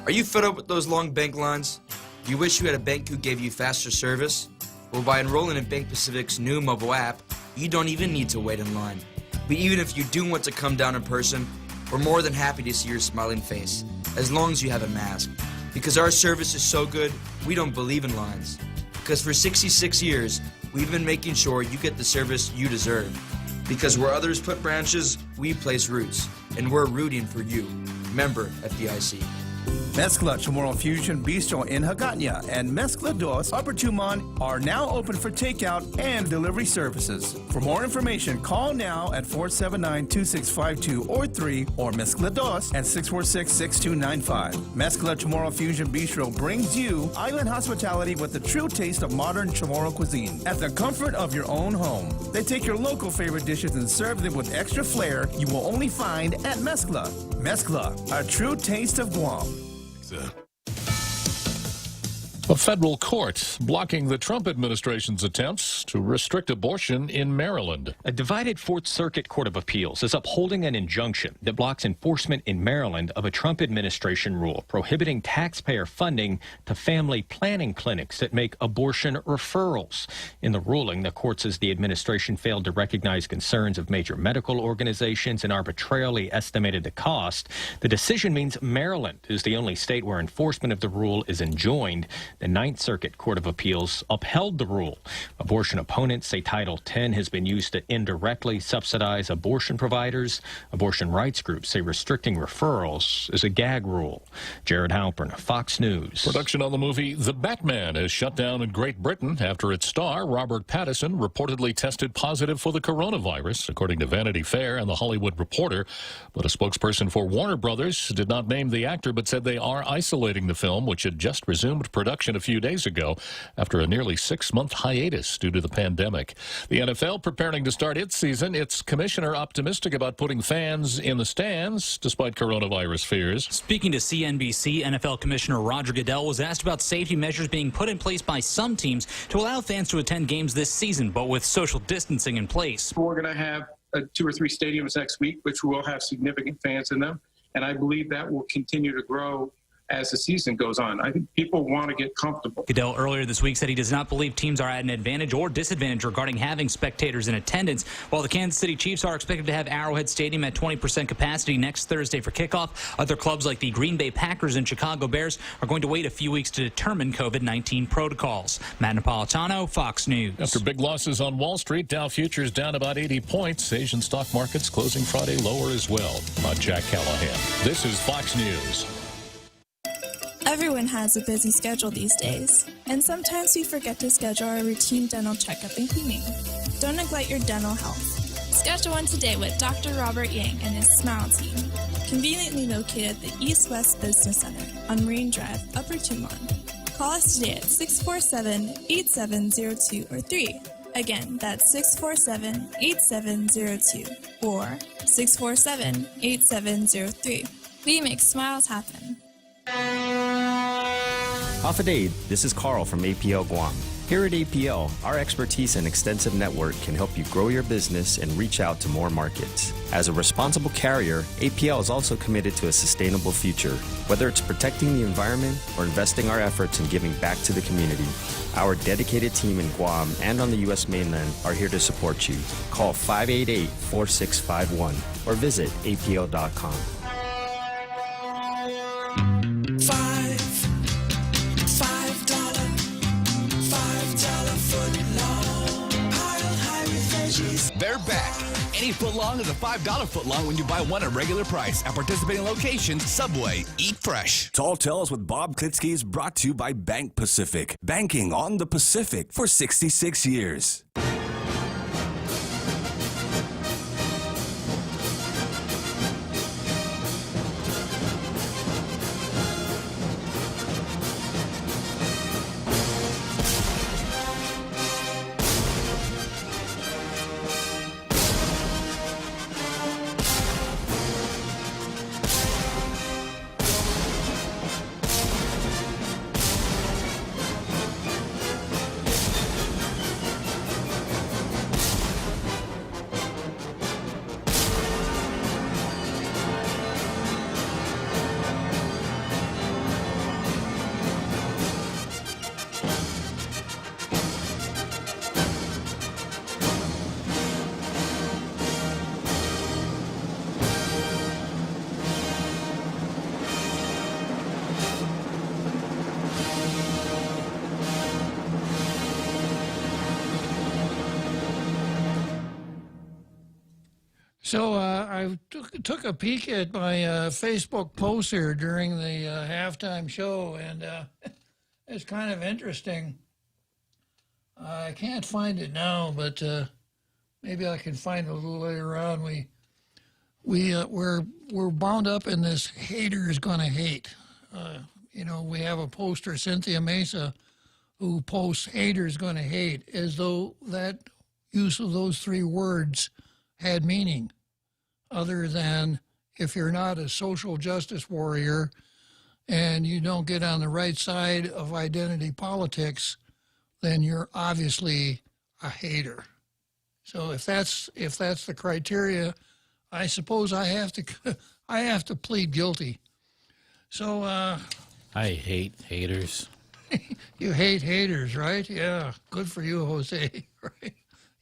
Are you fed up with those long bank lines? Do you wish you had a bank who gave you faster service? Well, by enrolling in Bank Pacific's new mobile app, you don't even need to wait in line. But even if you do want to come down in person, we're more than happy to see your smiling face, as long as you have a mask. Because our service is so good, we don't believe in lines. Because for 66 years, we've been making sure you get the service you deserve. Because where others put branches, we place roots. And we're rooting for you. Member FDIC. Mezcla Chamorro Fusion Bistro in Hagåtña and Mezcla Dos Upper Tumon are now open for takeout and delivery services. For more information, call now at 479-2652 or 3 or Mezcla Dos at 646-6295. Mezcla Chamorro Fusion Bistro brings you island hospitality with the true taste of modern Chamorro cuisine at the comfort of your own home. They take your local favorite dishes and serve them with extra flair you will only find at Mezcla. Mezcla, a true taste of Guam. A federal court blocking the Trump administration's attempts to restrict abortion in Maryland. A divided Fourth Circuit Court of Appeals is upholding an injunction that blocks enforcement in Maryland of a Trump administration rule prohibiting taxpayer funding to family planning clinics that make abortion referrals. In the ruling, the court says the administration failed to recognize concerns of major medical organizations and arbitrarily estimated the cost. The decision means Maryland is the only state where enforcement of the rule is enjoined. The Ninth Circuit Court of Appeals upheld the rule. Abortion opponents say Title X has been used to indirectly subsidize abortion providers. Abortion rights groups say restricting referrals is a gag rule. Jared Halpern, Fox News. Production on the movie The Batman is shut down in Great Britain after its star, Robert Pattinson, reportedly tested positive for the coronavirus, according to Vanity Fair and The Hollywood Reporter. But a spokesperson for Warner Brothers did not name the actor, but said they are isolating the film, which had just resumed production a few days ago after a nearly 6-month hiatus due to the pandemic. The NFL preparing to start its season. Its commissioner optimistic about putting fans in the stands despite coronavirus fears. Speaking to CNBC, NFL Commissioner Roger Goodell was asked about safety measures being put in place by some teams to allow fans to attend games this season, but with social distancing in place. We're going to have 2 or 3 stadiums next week, which will have significant fans in them, and I believe that will continue to grow as the season goes on. I think people want to get comfortable. Goodell earlier this week said he does not believe teams are at an advantage or disadvantage regarding having spectators in attendance. While the Kansas City Chiefs are expected to have Arrowhead Stadium at 20% capacity next Thursday for kickoff, other clubs like the Green Bay Packers and Chicago Bears are going to wait a few weeks to determine COVID-19 protocols. Matt Napolitano, Fox News. After big losses on Wall Street, Dow futures down about 80 points. Asian stock markets closing Friday lower as well. I'm Jack Callahan. This is Fox News. Everyone has a busy schedule these days, and sometimes we forget to schedule our routine dental checkup and cleaning. Don't neglect your dental health. Schedule one today with Dr. Robert Yang and his Smile Team, conveniently located at the East West Business Center on Marine Drive, Upper Tumon. Call us today at 647-8702 or 3. Again, that's 647-8702 or 647-8703. We make smiles happen. Off a day, this is Carl from APL Guam. Here at APL, our expertise and extensive network can help you grow your business and reach out to more markets. As a responsible carrier, APL is also committed to a sustainable future. Whether it's protecting the environment or investing our efforts in giving back to the community, our dedicated team in Guam and on the U.S. mainland are here to support you. Call 588-4651 or visit apl.com. They're back. Any footlong is a $5 footlong when you buy one at regular price. At participating locations, Subway, eat fresh. Tall Tales with Bob Klitzkie is brought to you by Bank Pacific. Banking on the Pacific for 66 years. So I took a peek at my Facebook post here during the halftime show, and it's kind of interesting. I can't find it now, but maybe I can find it a little later on. We're bound up in this hater is going to hate. We have a poster, Cynthia Mesa, who posts hater is going to hate, as though that use of those 3 words had meaning, other than if you're not a social justice warrior and you don't get on the right side of identity politics, then you're obviously a hater. So if that's the criteria, I suppose I have to plead guilty. So I hate haters. You hate haters, right? Yeah, good for you, Jose. Right?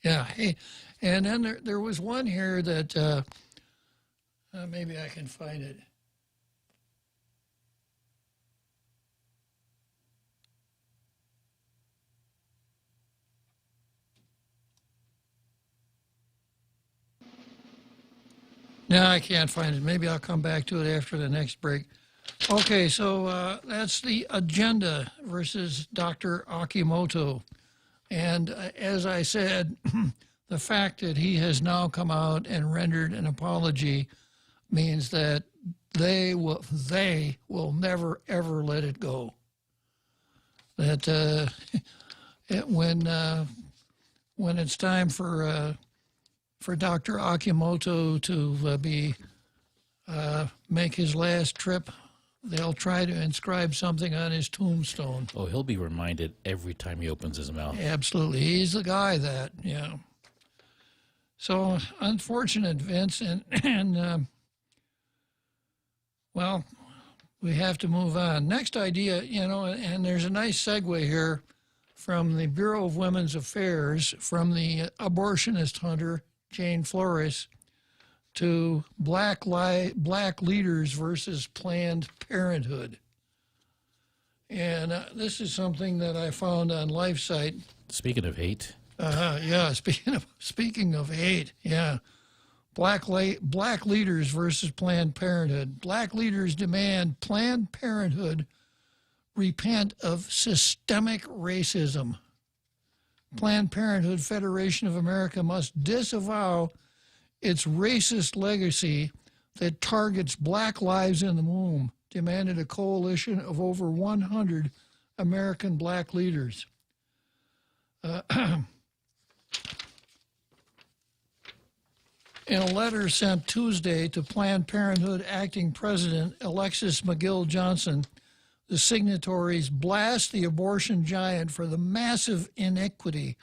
Yeah. Hey, and then there was one here that maybe I can find it. No, I can't find it. Maybe I'll come back to it after the next break. Okay, so that's the agenda versus Dr. Akimoto. And as I said, the fact that he has now come out and rendered an apology means that they will never, ever let it go. That when it's time for Dr. Akimoto to make his last trip, they'll try to inscribe something on his tombstone. Oh, he'll be reminded every time he opens his mouth. Absolutely. He's the guy that, yeah. So, unfortunate, Vince, and well, we have to move on. Next idea, and there's a nice segue here from the Bureau of Women's Affairs, from the abortionist hunter, Jane Flores, to black leaders versus Planned Parenthood. And this is something that I found on LifeSite. Speaking of hate. Yeah, speaking of hate, yeah. Black leaders versus Planned Parenthood. Black leaders demand Planned Parenthood repent of systemic racism. Planned Parenthood Federation of America must disavow its racist legacy that targets black lives in the womb, demanded a coalition of over 100 American black leaders. In a letter sent Tuesday to Planned Parenthood acting president Alexis McGill Johnson, the signatories blast the abortion giant for the massive iniquity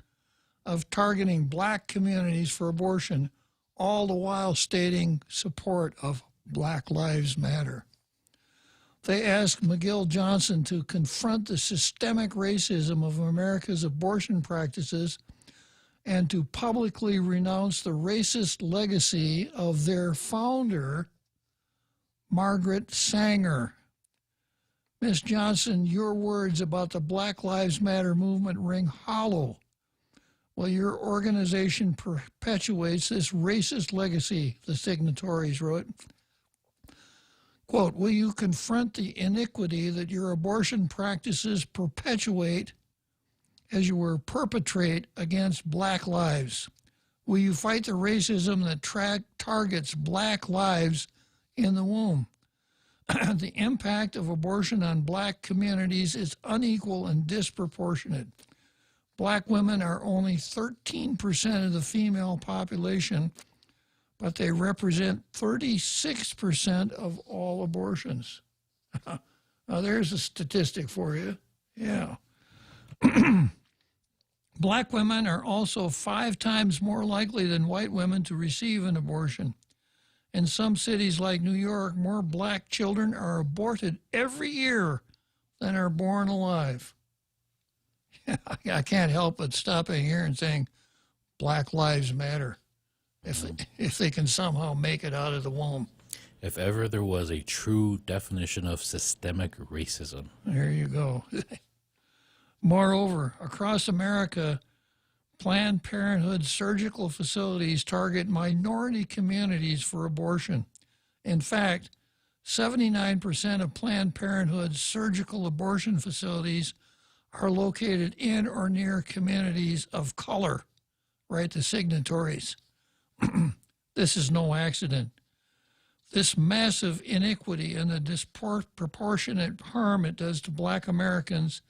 of targeting black communities for abortion, all the while stating support of Black Lives Matter. They asked McGill Johnson to confront the systemic racism of America's abortion practices and to publicly renounce the racist legacy of their founder, Margaret Sanger. Ms. Johnson, your words about the Black Lives Matter movement ring hollow. Well, your organization perpetuates this racist legacy, the signatories wrote. Quote, will you confront the iniquity that your abortion practices perpetuate as you were perpetrate against black lives? Will you fight the racism that targets black lives in the womb? The impact of abortion on black communities is unequal and disproportionate. Black women are only 13% of the female population, but they represent 36% of all abortions. Now, there's a statistic for you. Yeah. Black women are also 5 times more likely than white women to receive an abortion. In some cities like New York, more black children are aborted every year than are born alive. I can't help but stopping here and saying, Black Lives Matter, if they can somehow make it out of the womb. If ever there was a true definition of systemic racism. There you go. Moreover, across America, Planned Parenthood surgical facilities target minority communities for abortion. In fact, 79% of Planned Parenthood's surgical abortion facilities are located in or near communities of color, right? The signatories. This is no accident. This massive iniquity and the disproportionate harm it does to black Americans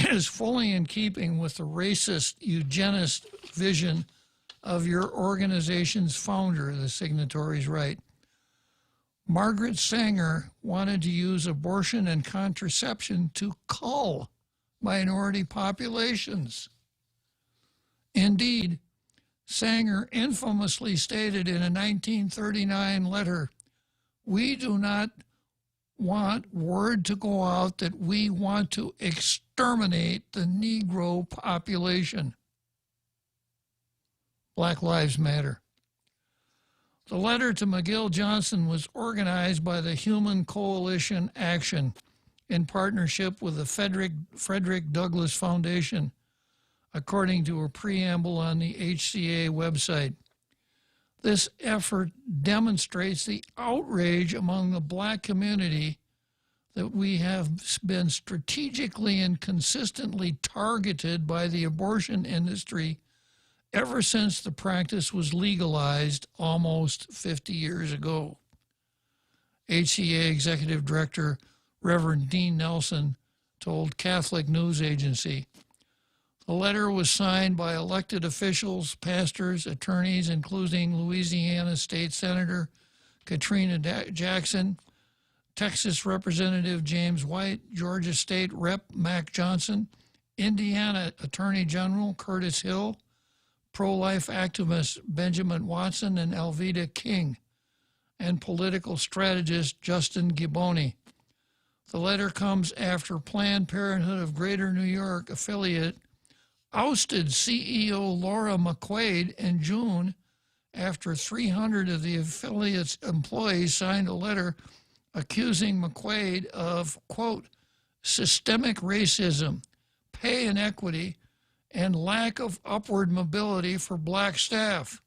is fully in keeping with the racist eugenist vision of your organization's founder, the signatories write. Margaret Sanger wanted to use abortion and contraception to cull minority populations. Indeed, Sanger infamously stated in a 1939 letter, "We do not want word to go out that we want to exterminate the Negro population." Black Lives Matter. The letter to McGill Johnson was organized by the Human Coalition Action in partnership with the Frederick Douglass Foundation, according to a preamble on the HCA website. This effort demonstrates the outrage among the black community that we have been strategically and consistently targeted by the abortion industry ever since the practice was legalized almost 50 years ago. HCA Executive Director Reverend Dean Nelson told Catholic News Agency. The letter was signed by elected officials, pastors, attorneys, including Louisiana State Senator Katrina Jackson, Texas Representative James White, Georgia State Rep. Mac Johnson, Indiana Attorney General Curtis Hill, pro-life activist Benjamin Watson and Alveda King, and political strategist Justin Giboni. The letter comes after Planned Parenthood of Greater New York affiliate ousted CEO Laura McQuaid in June after 300 of the affiliate's employees signed a letter accusing McQuaid of, quote, systemic racism, pay inequity, and lack of upward mobility for black staff,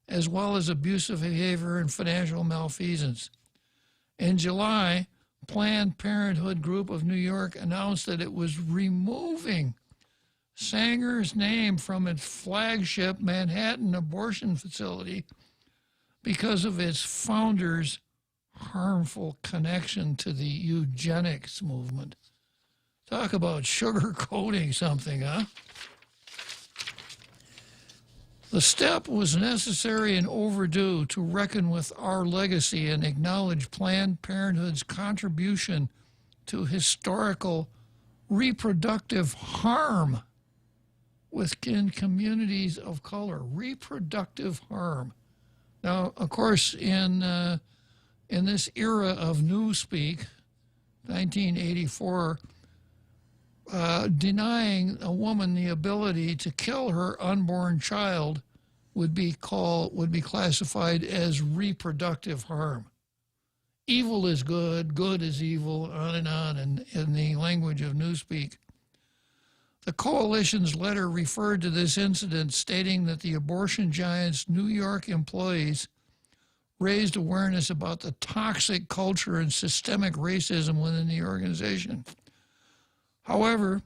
as well as abusive behavior and financial malfeasance. In July, Planned Parenthood Group of New York announced that it was removing Sanger's name from its flagship Manhattan abortion facility because of its founder's harmful connection to the eugenics movement. Talk about sugarcoating something, huh? The step was necessary and overdue to reckon with our legacy and acknowledge Planned Parenthood's contribution to historical reproductive harm within communities of color. Reproductive harm. Now, of course, in this era of Newspeak, 1984, denying a woman the ability to kill her unborn child would be classified as reproductive harm. Evil is good, good is evil, on and on in the language of Newspeak. The coalition's letter referred to this incident, stating that the abortion giant's New York employees raised awareness about the toxic culture and systemic racism within the organization. However,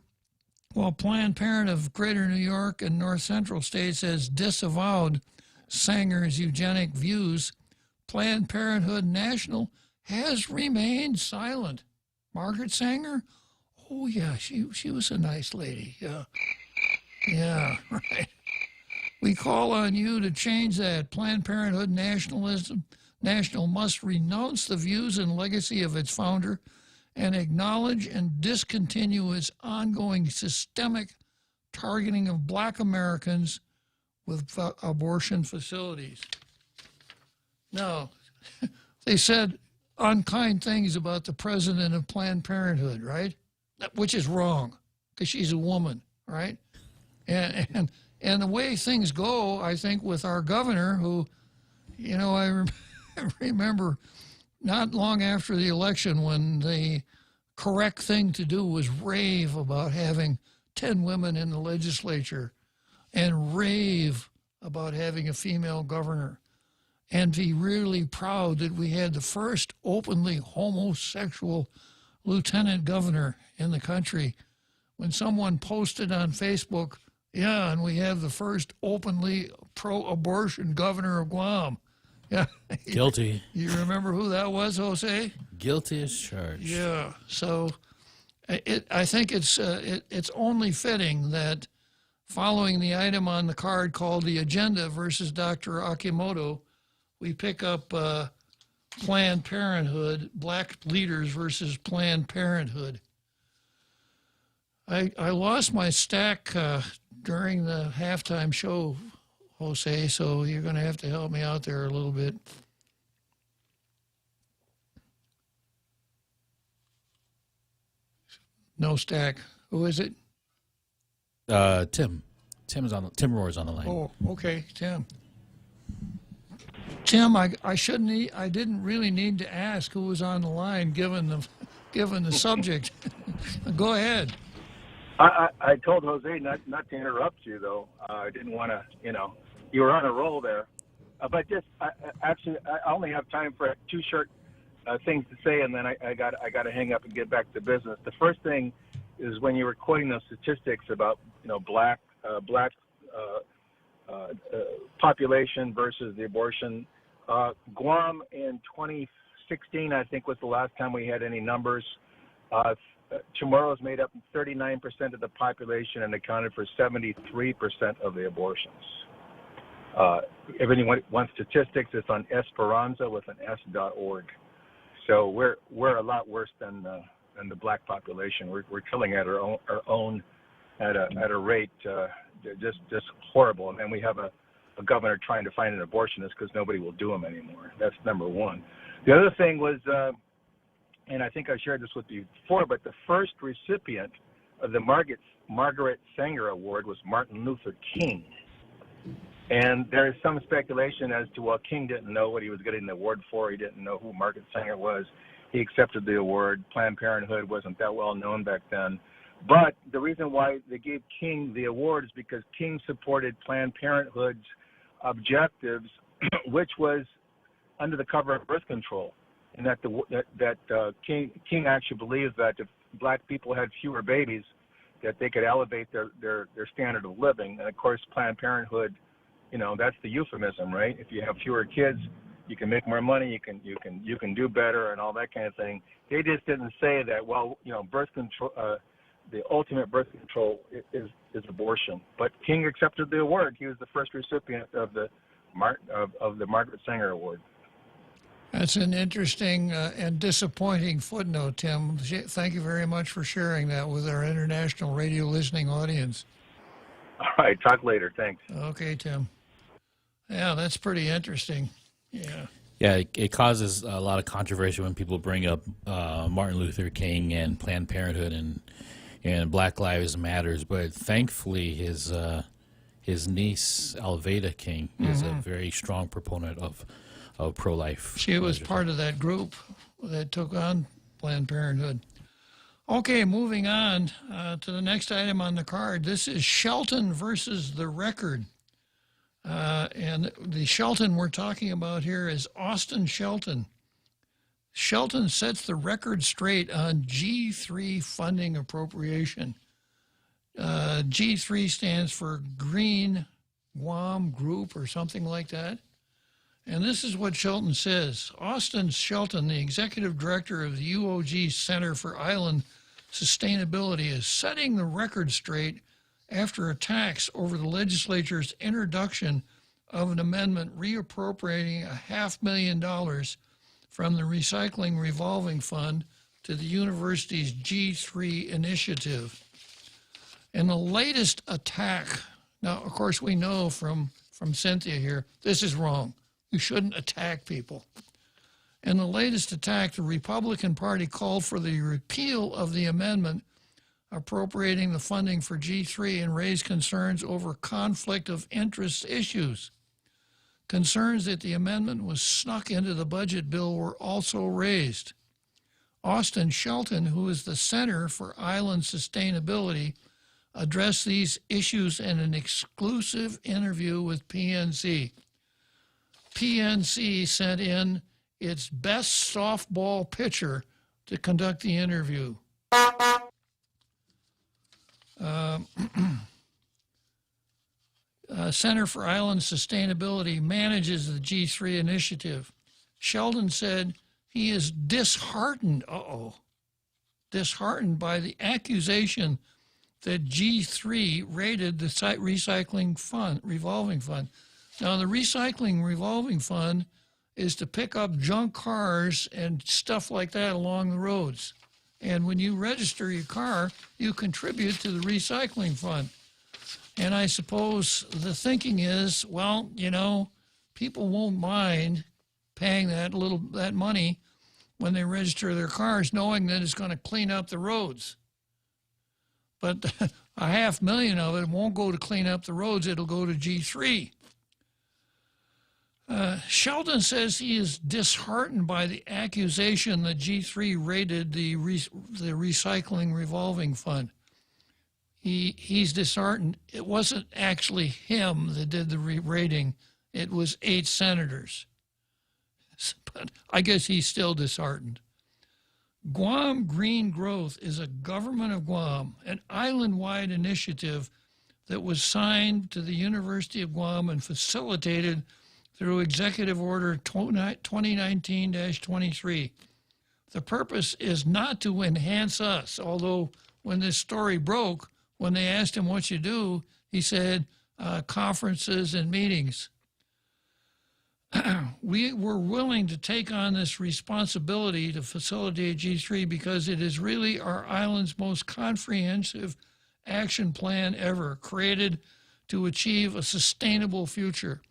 while Planned Parenthood of Greater New York and North Central states has disavowed Sanger's eugenic views, Planned Parenthood National has remained silent. Margaret Sanger? Oh, yeah, she was a nice lady. Yeah, right. We call on you to change that. Planned Parenthood National must renounce the views and legacy of its founder and acknowledge and discontinue its ongoing systemic targeting of black Americans with abortion facilities. Now, they said unkind things about the president of Planned Parenthood, right? Which is wrong, because she's a woman, right? And the way things go, I think, with our governor, who, you know, I remember not long after the election when the correct thing to do was rave about having 10 women in the legislature and rave about having a female governor and be really proud that we had the first openly homosexual lieutenant governor in the country. When someone posted on Facebook, yeah, and we have the first openly pro-abortion governor of Guam. Yeah. Guilty. You remember who that was, Jose? Guilty as charged. Yeah. So I think it's only fitting that following the item on the card called the agenda versus Dr. Akimoto, we pick up Planned Parenthood, black leaders versus Planned Parenthood. I lost my stack during the halftime show, Jose, so you're going to have to help me out there a little bit. No stack. Who is it? Tim. Tim Rohr's on the line. Oh, okay, Tim. Tim, I didn't really need to ask who was on the line given the subject. Go ahead. I told Jose not to interrupt you, though. I didn't want to, you were on a roll there. But just, actually, I only have time for two short things to say, and then I got to hang up and get back to business. The first thing is when you were quoting those statistics about, black population versus the abortion. Guam in 2016, I think, was the last time we had any numbers. Chamorros made up 39% of the population and accounted for 73% of the abortions. If anyone wants statistics, it's on Esperanza with an S.org. So we're a lot worse than the black population. We're killing at our own at a rate just horrible. And we have a governor trying to find an abortionist because nobody will do them anymore. That's number one. The other thing was, and I think I shared this with you before, but the first recipient of the Margaret Sanger Award was Martin Luther King. And there is some speculation as to, well, King didn't know what he was getting the award for. He didn't know who Margaret Sanger was. He accepted the award. Planned Parenthood wasn't that well known back then. But the reason why they gave King the award is because King supported Planned Parenthood's objectives, which was under the cover of birth control, and that King actually believed that if black people had fewer babies, that they could elevate their standard of living. And of course, Planned Parenthood, that's the euphemism, right? If you have fewer kids, you can make more money, you can do better, and all that kind of thing. They just didn't say that. Well, birth control. The ultimate birth control is abortion. But King accepted the award. He was the first recipient of the Margaret Sanger Award. That's an interesting and disappointing footnote, Tim. Thank you very much for sharing that with our international radio listening audience. All right, talk later. Thanks. Okay, Tim. Yeah, that's pretty interesting. Yeah. Yeah, it causes a lot of controversy when people bring up Martin Luther King and Planned Parenthood and Black Lives Matters, but thankfully his niece Alveda King is a very strong proponent of pro-life. She was part of that group that took on Planned Parenthood. Okay, moving on to the next item on the card. This is Shelton versus the Record. And the Shelton we're talking about here is Austin Shelton. Shelton sets the record straight on G3 funding appropriation. G3 stands for Green Guam Group or something like that. And this is what Shelton says. Austin Shelton, the executive director of the UOG Center for Island Sustainability, is setting the record straight after attacks over the legislature's introduction of an amendment reappropriating $500,000 from the Recycling Revolving Fund to the university's G3 initiative. And the latest attack, now, of course, we know from Cynthia here, this is wrong. You shouldn't attack people. In the latest attack, the Republican Party called for the repeal of the amendment appropriating the funding for G3 and raised concerns over conflict of interest issues. Concerns that the amendment was snuck into the budget bill were also raised. Austin Shelton, who is the Center for Island Sustainability, addressed these issues in an exclusive interview with PNC. PNC sent in its best softball pitcher to conduct the interview. Center for Island Sustainability manages the G3 initiative. Sheldon said he is disheartened by the accusation that G3 raided the recycling fund, revolving fund. Now, the recycling revolving fund is to pick up junk cars and stuff like that along the roads. And when you register your car, you contribute to the recycling fund. And I suppose the thinking is, well, you know, people won't mind paying that money when they register their cars, knowing that it's going to clean up the roads. But $500,000 of it won't go to clean up the roads. It'll go to G3. Sheldon says he is disheartened by the accusation that G3 raided the recycling revolving fund. He's disheartened. It wasn't actually him that did the raiding. It was 8 senators. But I guess he's still disheartened. Guam Green Growth is a government of Guam, an island-wide initiative that was signed to the University of Guam and facilitated through Executive Order 2019-23. The purpose is not to enhance us, although when this story broke, when they asked him what you do, he said conferences and meetings. We were willing to take on this responsibility to facilitate G3 because it is really our island's most comprehensive action plan ever, created to achieve a sustainable future.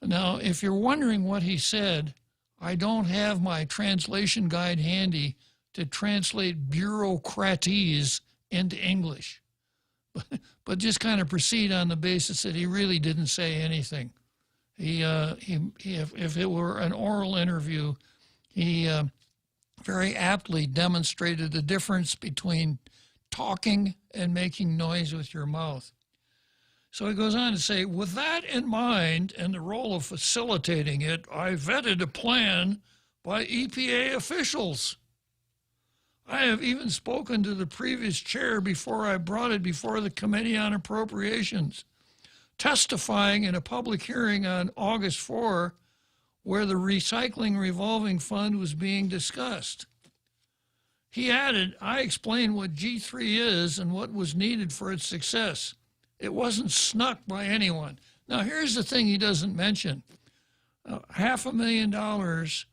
Now, if you're wondering what he said, I don't have my translation guide handy to translate bureaucraties into English. But just kind of proceed on the basis that he really didn't say anything. If it were an oral interview, he very aptly demonstrated the difference between talking and making noise with your mouth. So he goes on to say, with that in mind and the role of facilitating it, I vetted a plan by EPA officials. I have even spoken to the previous chair before I brought it before the Committee on Appropriations, testifying in a public hearing on August 4, where the recycling revolving fund was being discussed. He added, I explained what G3 is and what was needed for its success. It wasn't snuck by anyone. Now, here's the thing he doesn't mention. $500,000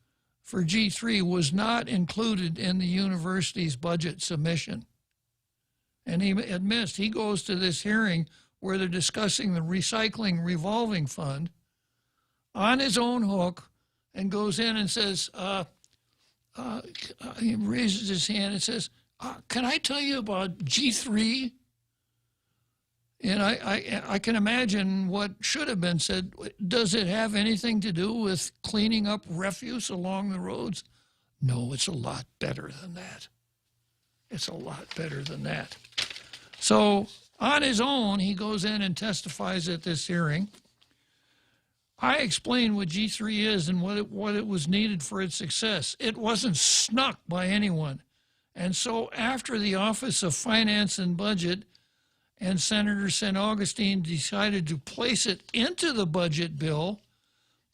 for G3 was not included in the university's budget submission. And he admits he goes to this hearing where they're discussing the recycling revolving fund on his own hook and goes in and says, he raises his hand and says, can I tell you about G3? And I can imagine what should have been said. Does it have anything to do with cleaning up refuse along the roads? No, it's a lot better than that. It's a lot better than that. So on his own, he goes in and testifies at this hearing. I explained what G3 is and what it was needed for its success. It wasn't snuck by anyone. And so after the Office of Finance and Budget and Senator St. Augustine decided to place it into the budget bill,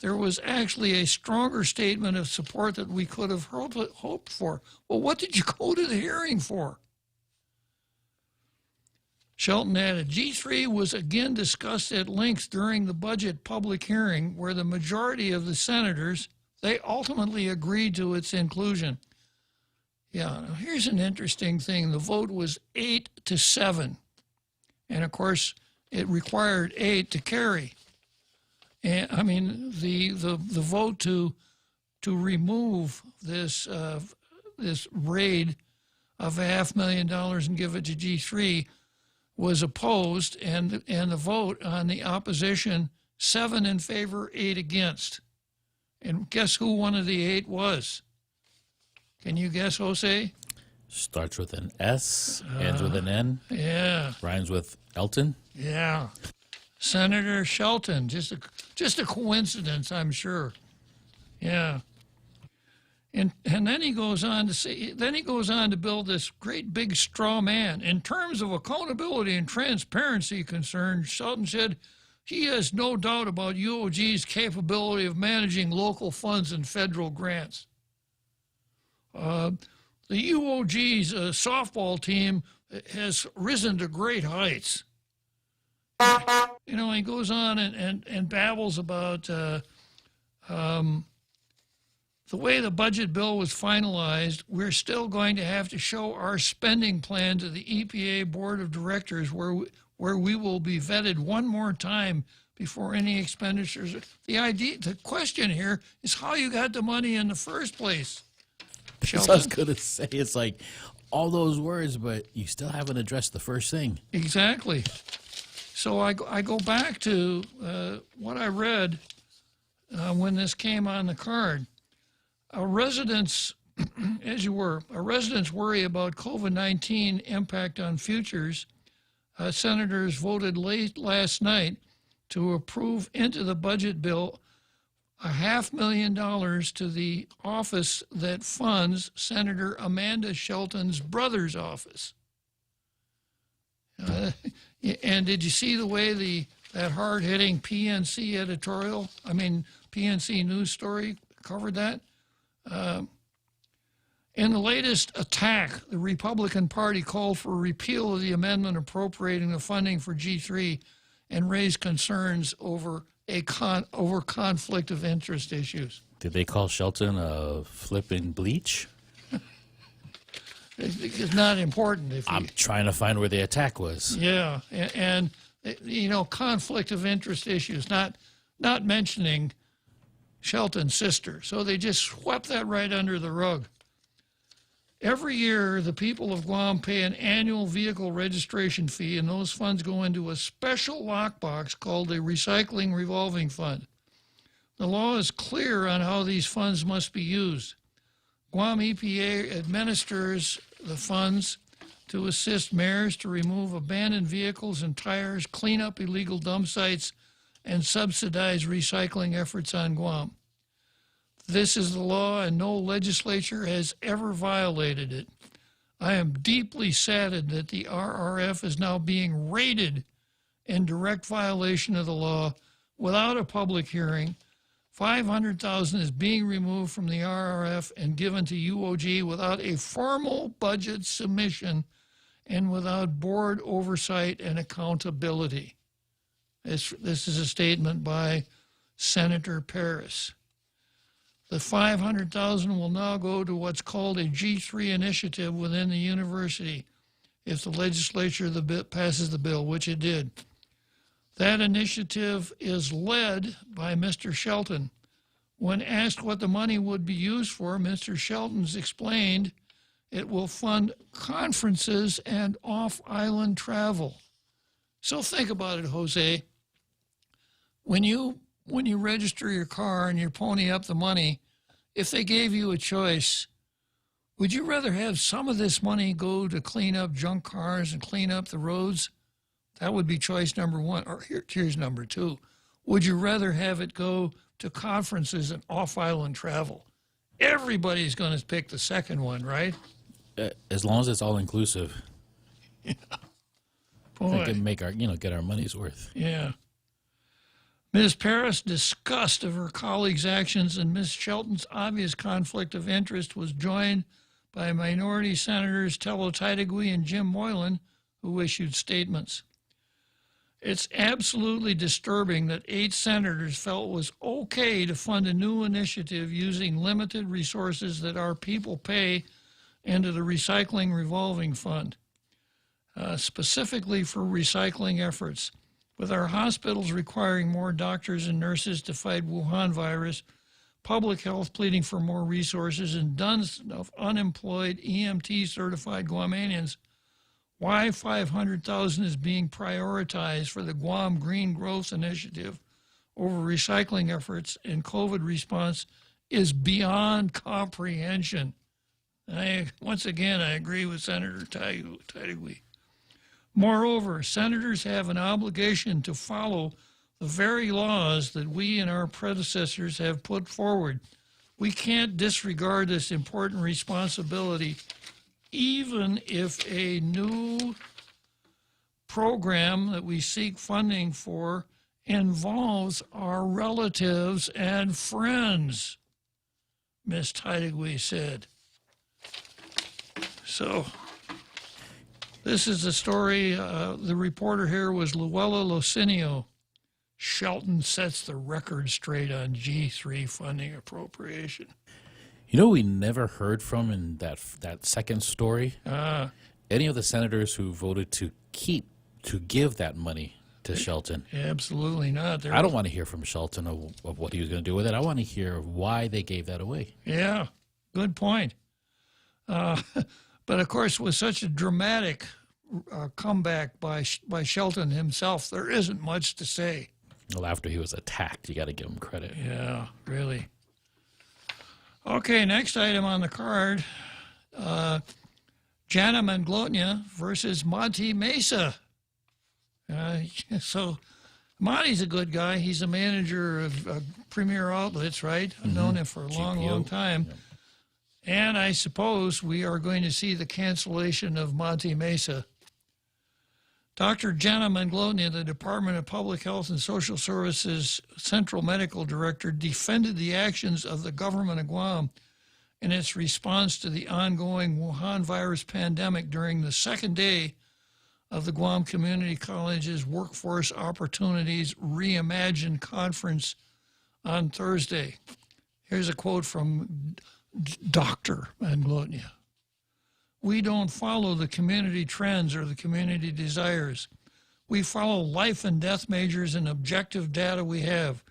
there was actually a stronger statement of support that we could have hoped for. Well, what did you go to the hearing for? Shelton added, G3 was again discussed at length during the budget public hearing where the majority of the senators, they ultimately agreed to its inclusion. Yeah, now here's an interesting thing. The vote was 8-7. And of course, it required 8 to carry. And I mean, the vote to remove this this raid of $500,000 and give it to G3 was opposed, and the vote on the opposition, 7 in favor, 8 against. And guess who one of the 8 was? Can you guess, Jose? Starts with an S, ends with an N. Yeah. Rhymes with Elton. Yeah. Senator Shelton. Just a coincidence, I'm sure. Yeah. And then he goes on to say, build this great big straw man. In terms of accountability and transparency concerns, Shelton said he has no doubt about UOG's capability of managing local funds and federal grants. The UOG's softball team has risen to great heights. You know, he goes on and babbles about the way the budget bill was finalized, we're still going to have to show our spending plan to the EPA Board of Directors where we will be vetted one more time before any expenditures. The question here is how you got the money in the first place. That's what I was going to say. It's like all those words, but you still haven't addressed the first thing. Exactly. So I go back to what I read when this came on the card. Residents worry about COVID-19 impact on futures. Senators voted late last night to approve into the budget bill $500,000 to the office that funds Senator Amanda Shelton's brother's office. And did you see the way that hard-hitting PNC news story covered that? In the latest attack, the Republican Party called for a repeal of the amendment appropriating the funding for G3 and raised concerns over conflict of interest issues. Did they call Shelton a flippin' bleach? It's not important. I'm trying to find where the attack was. Yeah, and conflict of interest issues, not mentioning Shelton's sister. So they just swept that right under the rug. Every year, the people of Guam pay an annual vehicle registration fee, and those funds go into a special lockbox called a recycling revolving fund. The law is clear on how these funds must be used. Guam EPA administers the funds to assist mayors to remove abandoned vehicles and tires, clean up illegal dump sites, and subsidize recycling efforts on Guam. This is the law, and no legislature has ever violated it. I am deeply saddened that the RRF is now being raided in direct violation of the law without a public hearing. $500,000 is being removed from the RRF and given to UOG without a formal budget submission and without board oversight and accountability. This is a statement by Senator Paris. The $500,000 will now go to what's called a G3 initiative within the university if the legislature passes the bill, which it did. That initiative is led by Mr. Shelton. When asked what the money would be used for, Mr. Shelton's explained it will fund conferences and off-island travel. So think about it, Jose. When you register your car and you pony up the money, if they gave you a choice, would you rather have some of this money go to clean up junk cars and clean up the roads? That would be choice number one. Or here's number two. Would you rather have it go to conferences and off-island travel? Everybody's going to pick the second one, right? As long as it's all inclusive. Yeah. Boy. We can make get our money's worth. Yeah. Ms. Paris' disgust of her colleagues' actions and Ms. Shelton's obvious conflict of interest was joined by minority senators Tello Taitigui and Jim Moylan, who issued statements. It's absolutely disturbing that 8 senators felt it was okay to fund a new initiative using limited resources that our people pay into the recycling revolving fund, specifically for recycling efforts. With our hospitals requiring more doctors and nurses to fight Wuhan virus, public health pleading for more resources, and dozens of unemployed EMT-certified Guamanians, why $500,000 is being prioritized for the Guam Green Growth Initiative over recycling efforts in COVID response is beyond comprehension. Once again, I agree with Senator Taitigui. Moreover, senators have an obligation to follow the very laws that we and our predecessors have put forward. We can't disregard this important responsibility, even if a new program that we seek funding for involves our relatives and friends, Ms. Taitigui said. So, this is the story. The reporter here was Luella Locinio. Shelton sets the record straight on G3 funding appropriation. You know, we never heard from in that second story. Any of the senators who voted to give that money to Shelton. Absolutely not. I don't want to hear from Shelton of what he was going to do with it. I want to hear why they gave that away. Yeah, good point. But of course, with such a dramatic comeback by Shelton himself, there isn't much to say. Well, after he was attacked, you got to give him credit. Yeah, really. Okay, next item on the card, Jana Manglotnia versus Monty Mesa. So Monty's a good guy. He's a manager of Premier Outlets, right? I've known him for a long time. Yeah. And I suppose we are going to see the cancellation of Monty Mesa. Dr. Jana Manglotnia, the Department of Public Health and Social Services Central Medical Director, defended the actions of the government of Guam in its response to the ongoing Wuhan virus pandemic during the second day of the Guam Community College's Workforce Opportunities Reimagined Conference on Thursday. Here's a quote from Dr. Manglotnia. We don't follow the community trends or the community desires. We follow life and death measures and objective data we have.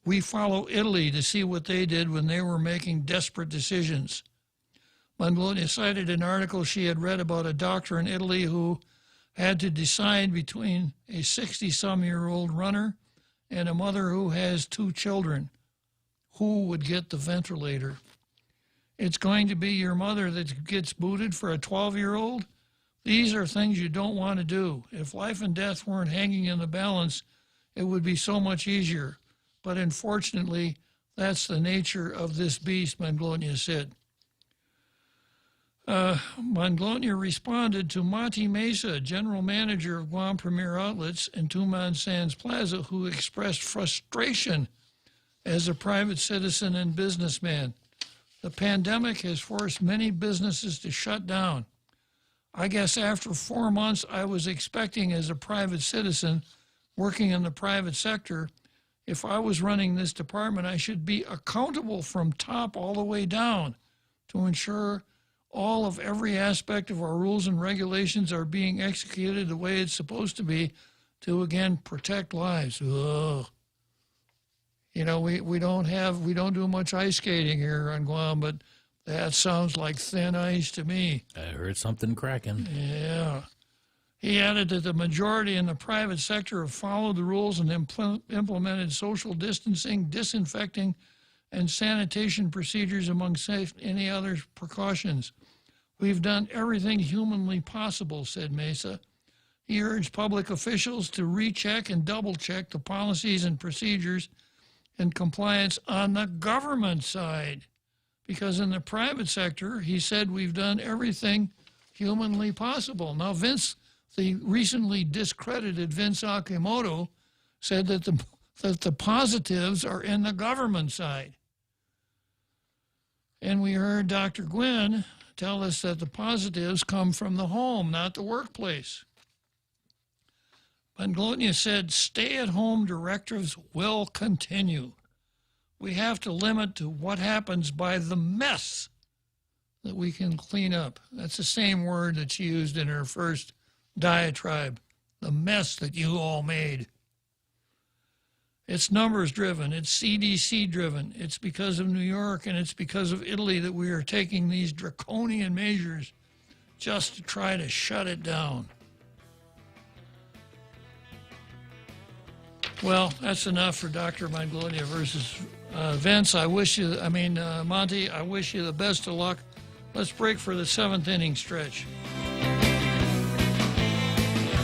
We follow Italy to see what they did when they were making desperate decisions. Manglotnia cited an article she had read about a doctor in Italy who had to decide between a 60-some-year-old runner and a mother who has 2 children. Who would get the ventilator? It's going to be your mother that gets booted for a 12-year-old? These are things you don't want to do. If life and death weren't hanging in the balance, it would be so much easier. But unfortunately, that's the nature of this beast, Manglotnia said. Manglotnia responded to Monty Mesa, general manager of Guam Premier Outlets and Tuman Sands Plaza, who expressed frustration as a private citizen and businessman. The pandemic has forced many businesses to shut down. I guess after 4 months, I was expecting as a private citizen working in the private sector, if I was running this department, I should be accountable from top all the way down to ensure all of every aspect of our rules and regulations are being executed the way it's supposed to be to, again, protect lives. Ugh. You know, we don't do much ice skating here on Guam, but that sounds like thin ice to me. I heard something cracking. Yeah. He added that the majority in the private sector have followed the rules and implemented social distancing, disinfecting, and sanitation procedures among any other precautions. We've done everything humanly possible, said Mesa. He urged public officials to recheck and double-check the policies and procedures and compliance on the government side. Because in the private sector, he said, we've done everything humanly possible. Now, the recently discredited Vince Akimoto said that the positives are in the government side. And we heard Dr. Gwynn tell us that the positives come from the home, not the workplace. Manglotnia said, stay-at-home directives will continue. We have to limit to what happens by the mess that we can clean up. That's the same word that she used in her first diatribe, the mess that you all made. It's numbers driven, it's CDC driven, it's because of New York and it's because of Italy that we are taking these draconian measures just to try to shut it down. Well, that's enough for Dr. Manglotnia versus Vince. Monty, I wish you the best of luck. Let's break for the 7th inning stretch.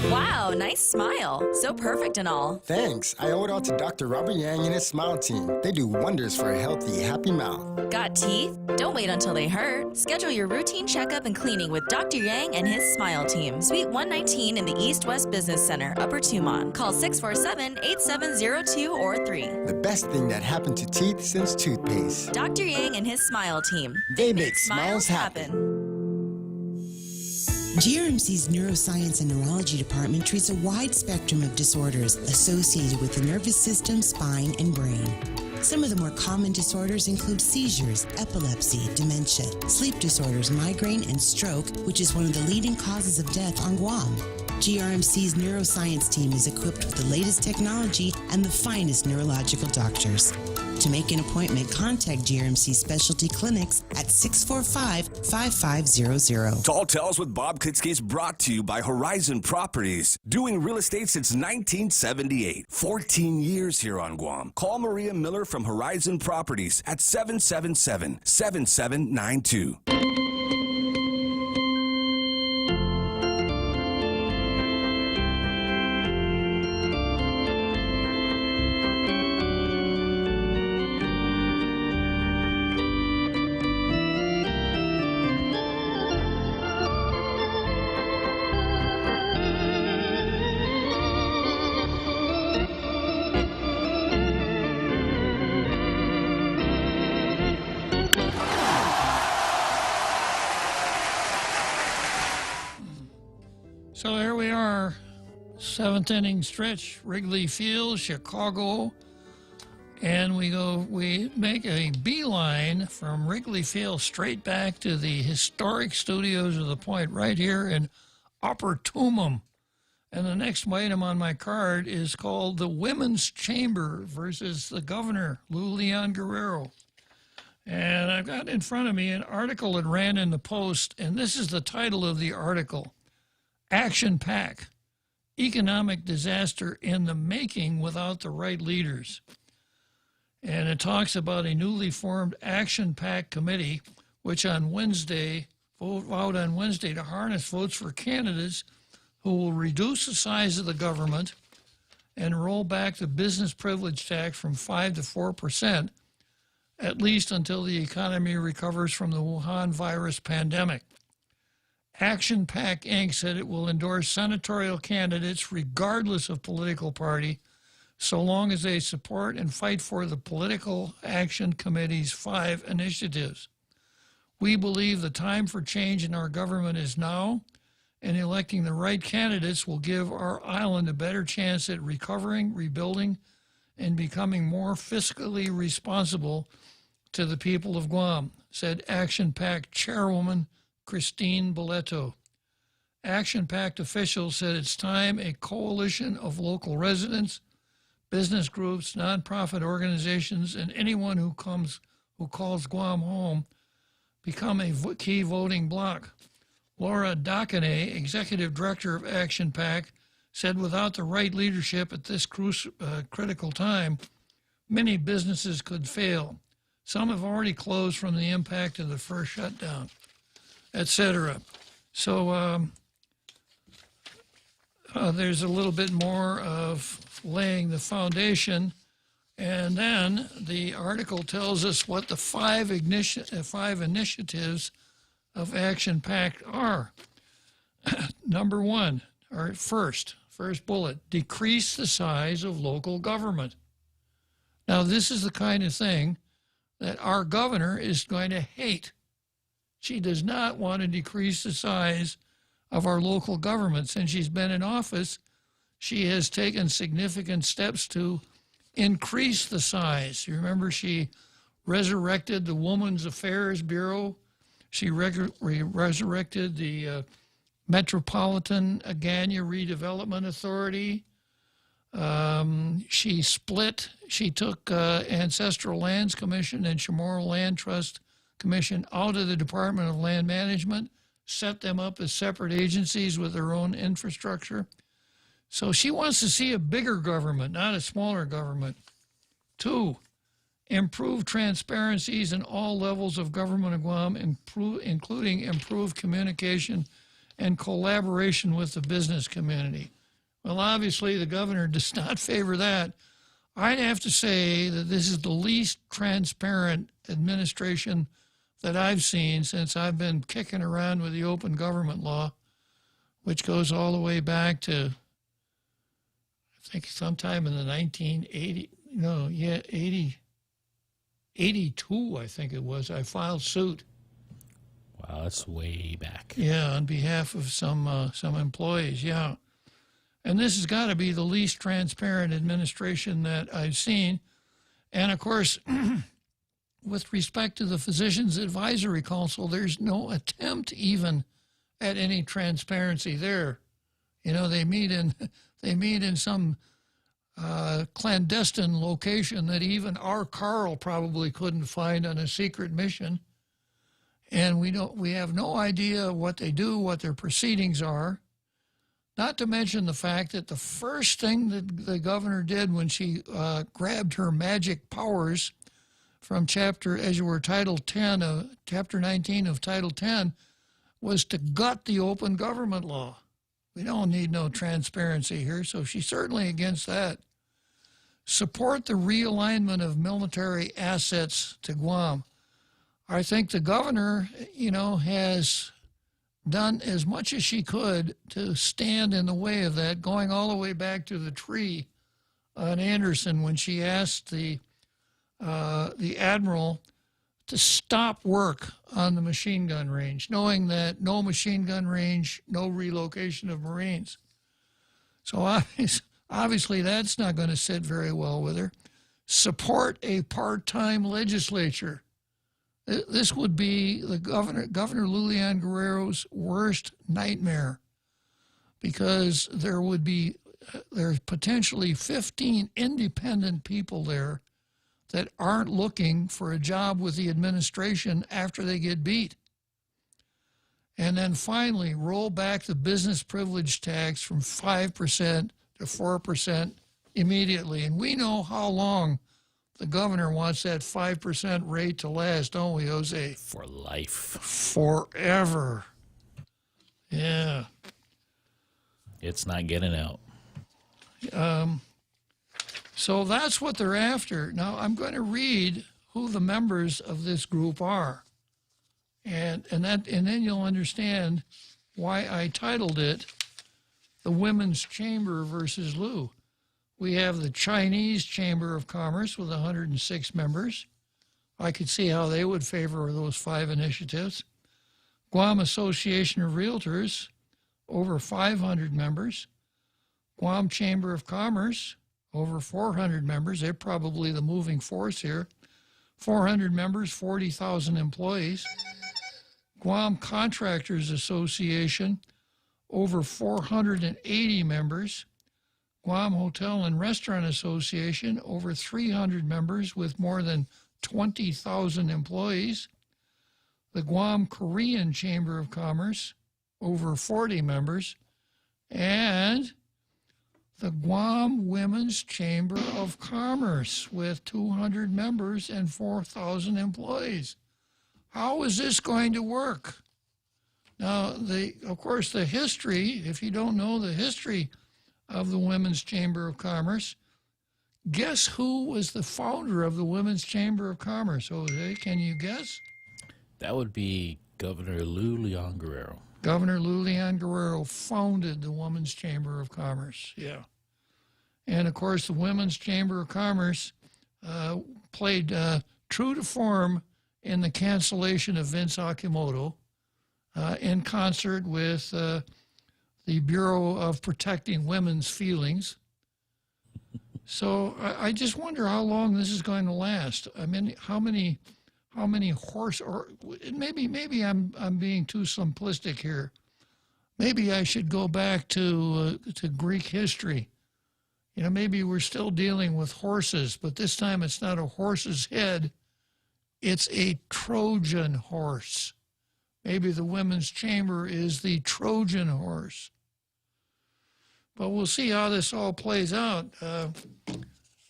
Wow, nice smile. So perfect and all. Thanks. I owe it all to Dr. Robert Yang and his smile team. They do wonders for a healthy, happy mouth. Got teeth? Don't wait until they hurt. Schedule your routine checkup and cleaning with Dr. Yang and his smile team. Suite 119 in the East West Business Center, Upper Tumon. Call 647-8702 or 3. The best thing that happened to teeth since toothpaste. Dr. Yang and his smile team. They make smiles happen. GRMC's Neuroscience and Neurology Department treats a wide spectrum of disorders associated with the nervous system, spine, and brain. Some of the more common disorders include seizures, epilepsy, dementia, sleep disorders, migraine, and stroke, which is one of the leading causes of death on Guam. GRMC's neuroscience team is equipped with the latest technology and the finest neurological doctors. To make an appointment, contact GRMC Specialty Clinics at 645-5500. Tall Tales with Bob Klitzkie is brought to you by Horizon Properties. Doing real estate since 1978. 14 years here on Guam. Call Maria Miller from Horizon Properties at 777-7792. So here we are, seventh inning stretch, Wrigley Field, Chicago, and we make a beeline from Wrigley Field straight back to the historic studios of the Point right here in Upper Tumum. And the next item on my card is called the Women's Chamber versus the Governor, Lou Leon Guerrero. And I've got in front of me an article that ran in the Post, and this is the title of the article: Action Pack, Economic Disaster in the Making Without the Right Leaders. And it talks about a newly formed Action Pack committee, which on Wednesday, vowed on Wednesday to harness votes for candidates who will reduce the size of the government and roll back the business privilege tax from 5 to 4%, at least until the economy recovers from the Wuhan virus pandemic. Action Pack Inc. said it will endorse senatorial candidates regardless of political party, so long as they support and fight for the Political Action Committee's 5 initiatives. We believe the time for change in our government is now, and electing the right candidates will give our island a better chance at recovering, rebuilding, and becoming more fiscally responsible to the people of Guam, said Action Pack Chairwoman Christine Boleto. Action Pact officials said it's time a coalition of local residents, business groups, nonprofit organizations, and anyone who calls Guam home become a key voting bloc. Laura Dakane, executive director of Action Pack, said without the right leadership at this critical time, many businesses could fail. Some have already closed from the impact of the first shutdown, etc. So there's a little bit more of laying the foundation, and then the article tells us what the 5 initiatives of Action Pact are. Number 1, or first bullet, decrease the size of local government. Now, this is the kind of thing that our governor is going to hate. She does not want to decrease the size of our local government. Since she's been in office, she has taken significant steps to increase the size. You remember she resurrected the Women's Affairs Bureau. She resurrected the Metropolitan Agana Redevelopment Authority. She took Ancestral Lands Commission and Chamorro Land Trust Commission out of the Department of Land Management, set them up as separate agencies with their own infrastructure. So she wants to see a bigger government, not a smaller government. 2, improve transparencies in all levels of government of Guam, including improved communication and collaboration with the business community. Well, obviously, the governor does not favor that. I'd have to say that this is the least transparent administration that I've seen since I've been kicking around with the open government law, which goes all the way back to, I think, sometime in the 82, I think it was. I filed suit. Wow, that's way back. Yeah, on behalf of some employees, yeah. And this has got to be the least transparent administration that I've seen. And, of course, with respect to the Physicians Advisory Council, there's no attempt even at any transparency there. You know, they meet in some clandestine location that even our Carl probably couldn't find on a secret mission. And we have no idea what they do, what their proceedings are. Not to mention the fact that the first thing that the governor did when she grabbed her magic powers from chapter 19 of Title 10 was to gut the open government law. We don't need no transparency here, so she's certainly against that. Support the realignment of military assets to Guam. I think the governor, has done as much as she could to stand in the way of that, going all the way back to the tree on Anderson when she asked the admiral to stop work on the machine gun range, knowing that no machine gun range, no relocation of Marines. So obviously that's not going to sit very well with her. Support a part-time legislature. This would be the Governor Lulian Guerrero's worst nightmare, because there's potentially 15 independent people there that aren't looking for a job with the administration after they get beat. And then finally, roll back the business privilege tax from 5% to 4% immediately. And we know how long the governor wants that 5% rate to last, don't we, Jose? For life. Forever. Yeah. It's not getting out. So that's what they're after. Now, I'm going to read who the members of this group are. And then you'll understand why I titled it The Women's Chamber versus Lou. We have the Chinese Chamber of Commerce with 106 members. I could see how they would favor those 5 initiatives. Guam Association of Realtors, over 500 members. Guam Chamber of Commerce, over 400 members. They're probably the moving force here. 400 members, 40,000 employees. Guam Contractors Association, over 480 members. Guam Hotel and Restaurant Association, over 300 members with more than 20,000 employees. The Guam Korean Chamber of Commerce, over 40 members. And the Guam Women's Chamber of Commerce with 200 members and 4,000 employees. How is this going to work? Now, of course, the history, if you don't know the history of the Women's Chamber of Commerce, guess who was the founder of the Women's Chamber of Commerce, Jose? Can you guess? That would be Governor Lulian Guerrero. Governor Lulian Guerrero founded the Women's Chamber of Commerce, yeah. And, of course, the Women's Chamber of Commerce played true to form in the cancellation of Vince Akimoto in concert with the Bureau of Protecting Women's Feelings. So I just wonder how long this is going to last. I mean, how many horse, or maybe I'm being too simplistic here. Maybe I should go back to Greek history. You know, maybe we're still dealing with horses, but this time it's not a horse's head. It's a Trojan horse. Maybe the Women's Chamber is the Trojan horse. But we'll see how this all plays out.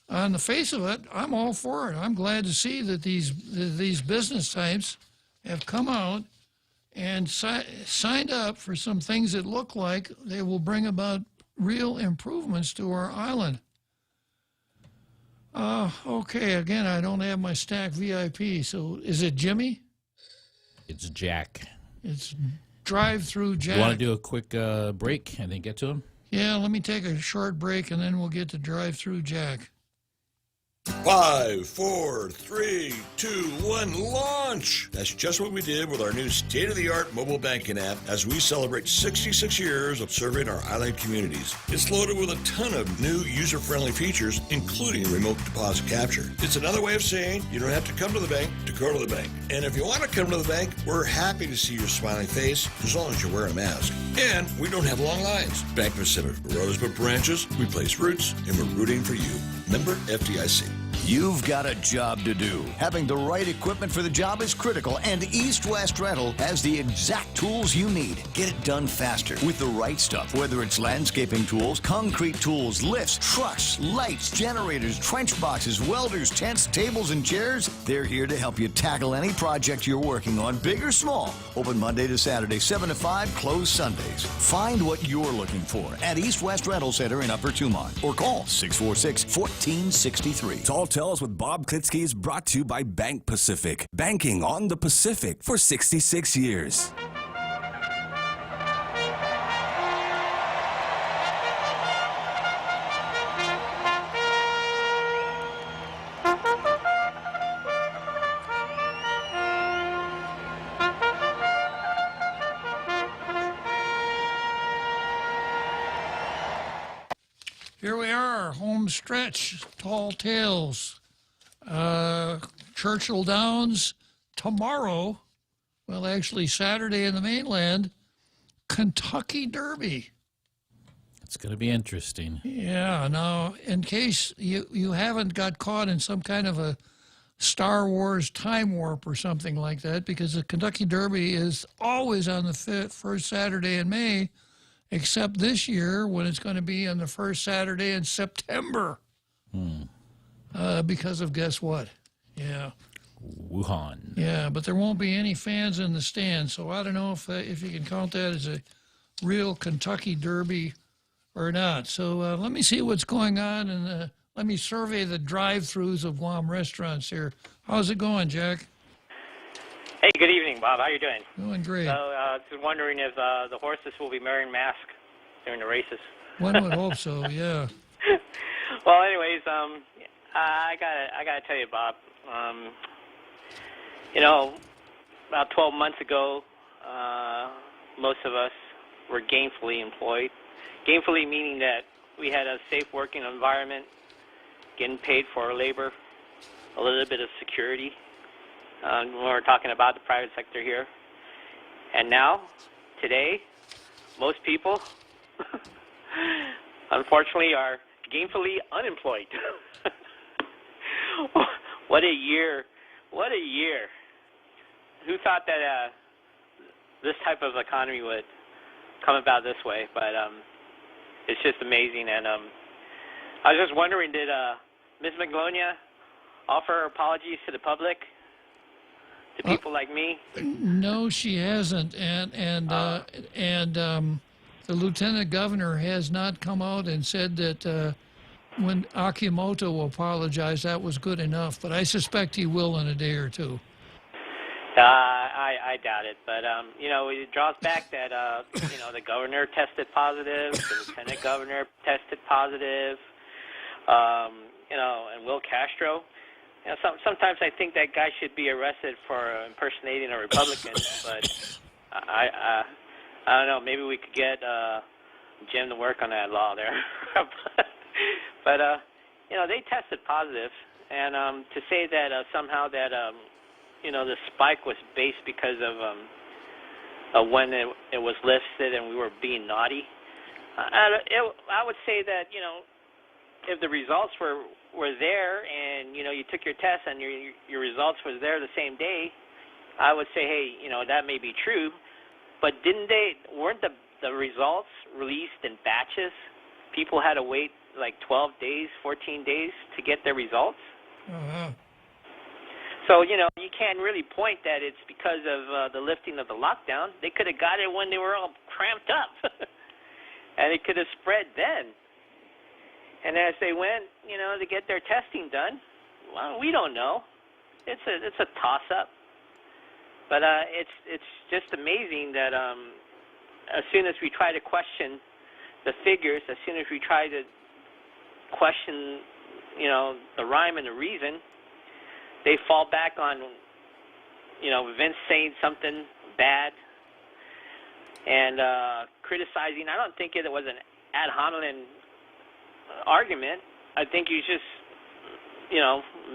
On the face of it, I'm all for it. I'm glad to see that these business types have come out and signed up for some things that look like they will bring about real improvements to our island. Okay, again, I don't have my stack VIP, so is it Jimmy? It's Jack. It's drive-through Jack. You want to do a quick break and then get to him? Yeah, let me take a short break and then we'll get to drive-through Jack. 5, 4, 3, 2, 1, launch! lunch. That's just what we did with our new state-of-the-art mobile banking app as we celebrate 66 years of serving our island communities. It's loaded with a ton of new user-friendly features, including remote deposit capture. It's another way of saying you don't have to come to the bank to go to the bank. And if you want to come to the bank, we're happy to see your smiling face as long as you're wearing a mask. And we don't have long lines. Bank Pacific grows but branches, we place roots, and we're rooting for you. Member FDIC. You've got a job to do. Having the right equipment for the job is critical, and East West Rental has the exact tools you need. Get it done faster with the right stuff, whether it's landscaping tools, concrete tools, lifts, trucks, lights, generators, trench boxes, welders, tents, tables, and chairs. They're here to help you tackle any project you're working on, big or small. Open Monday to Saturday, 7 to 5, closed Sundays. Find what you're looking for at East West Rental Center in Upper Tumont, or call 646-1463. Tall Tales with Bob Klitzkie is brought to you by Bank Pacific. Banking on the Pacific for 66 years. Here we are, home stretch, Tall Tales. Churchill Downs tomorrow, well, actually Saturday in the mainland, Kentucky Derby. It's going to be interesting. Yeah, now, in case you haven't got caught in some kind of a Star Wars time warp or something like that, because the Kentucky Derby is always on the first Saturday in May, except this year when it's going to be on the first Saturday in September. Because of guess what? Yeah. Wuhan. Yeah, but there won't be any fans in the stands, so I don't know if you can count that as a real Kentucky Derby or not. So let me see what's going on, and let me survey the drive-thrus of Guam restaurants here. How's it going, Jack? Hey, good evening, Bob. How you doing? Doing great. So, just wondering if the horses will be wearing masks during the races. One would hope so, yeah. Well, anyways, I gotta tell you, Bob. About 12 months ago, most of us were gainfully employed. Gainfully meaning that we had a safe working environment, getting paid for our labor, a little bit of security. When we're talking about the private sector here. And now, today, most people, unfortunately, are gainfully unemployed. What a year. What a year. Who thought that this type of economy would come about this way? But it's just amazing. And I was just wondering, did Ms. Magnolia offer her apologies to the public? To people like me? No, she hasn't, and the lieutenant governor has not come out and said that when Akimoto apologized, that was good enough. But I suspect he will in a day or two. I doubt it, but it draws back that the governor tested positive, the lieutenant governor tested positive, and Will Castro. Sometimes I think that guy should be arrested for impersonating a Republican, but I don't know. Maybe we could get Jim to work on that law there. but they tested positive, and to say that somehow that the spike was based because of when it was listed and we were being naughty. I would say that if the results were there and you took your test and your results was there the same day, I would say, hey, that may be true, but weren't the results released in batches? People had to wait like 12 days, 14 days to get their results. Uh-huh. So you can't really point that it's because of the lifting of the lockdown. They could have got it when they were all cramped up, and it could have spread then. And as they went, to get their testing done, well, we don't know. It's a toss-up. But it's just amazing that as soon as we try to question the figures, as soon as we try to question, the rhyme and the reason, they fall back on Vince saying something bad and criticizing. I don't think it was an ad hominem argument. I think he's just,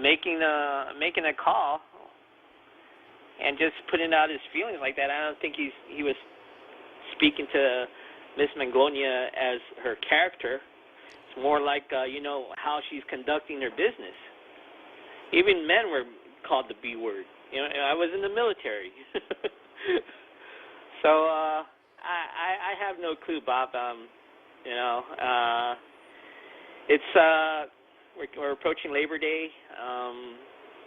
making a call and just putting out his feelings like that. I don't think he was speaking to Miss Manglonia as her character. It's more like, how she's conducting her business. Even men were called the B word. I was in the military. So I have no clue, Bob. We're approaching Labor Day.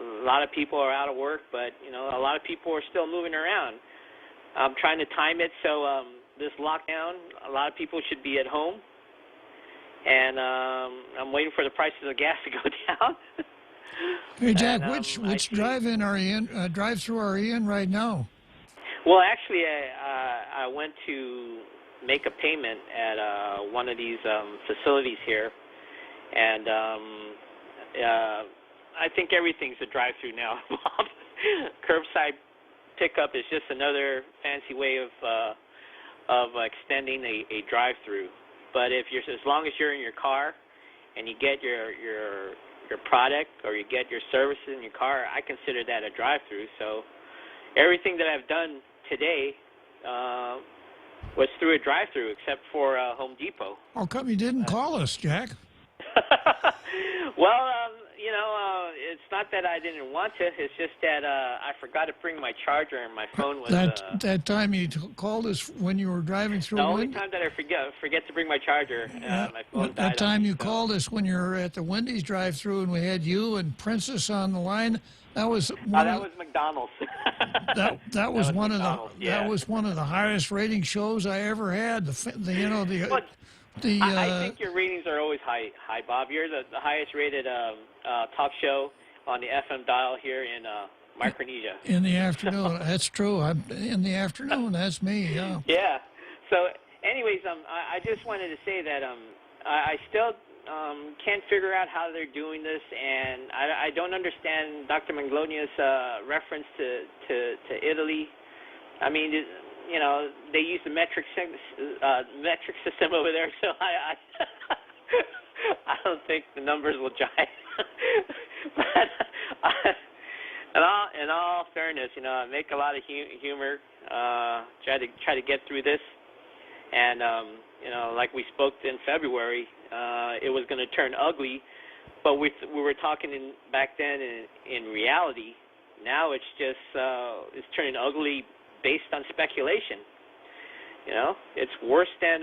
A lot of people are out of work, but, a lot of people are still moving around. I'm trying to time it so this lockdown, a lot of people should be at home. And I'm waiting for the prices of gas to go down. Hey, Jack, which drive-in are you in? Drive-through are you in right now? Well, actually, I went to make a payment at one of these facilities here, and I think everything's a drive-through now, Bob. Curbside pickup is just another fancy way of extending a drive-through. But as long as you're in your car and you get your product or you get your services in your car, I consider that a drive-through. So everything that I've done today was through a drive-through, except for Home Depot. How come you didn't call us, Jack? Well, it's not that I didn't want to. It's just that I forgot to bring my charger, and my phone was... That time you called us when you were driving through... The only time that I forget to bring my charger, my phone died. That time you called us when you were at the Wendy's drive-through and we had you and Princess on the line. That was was McDonald's. that was one of the highest rating shows I ever had. I think your ratings are always high, Bob. You're the highest rated talk show on the FM dial here in Micronesia. In the afternoon, that's true. I'm in the afternoon. That's me. Yeah. Yeah. So, anyways, I just wanted to say that I still can't figure out how they're doing this, and I don't understand Dr. Manglonia's reference to Italy. I mean, they use the metric system over there, so I don't think the numbers will jive. But in all fairness, I make a lot of humor, try to get through this, and like we spoke in February, it was going to turn ugly, but we were talking back then in reality. Now it's just it's turning ugly based on speculation. It's worse than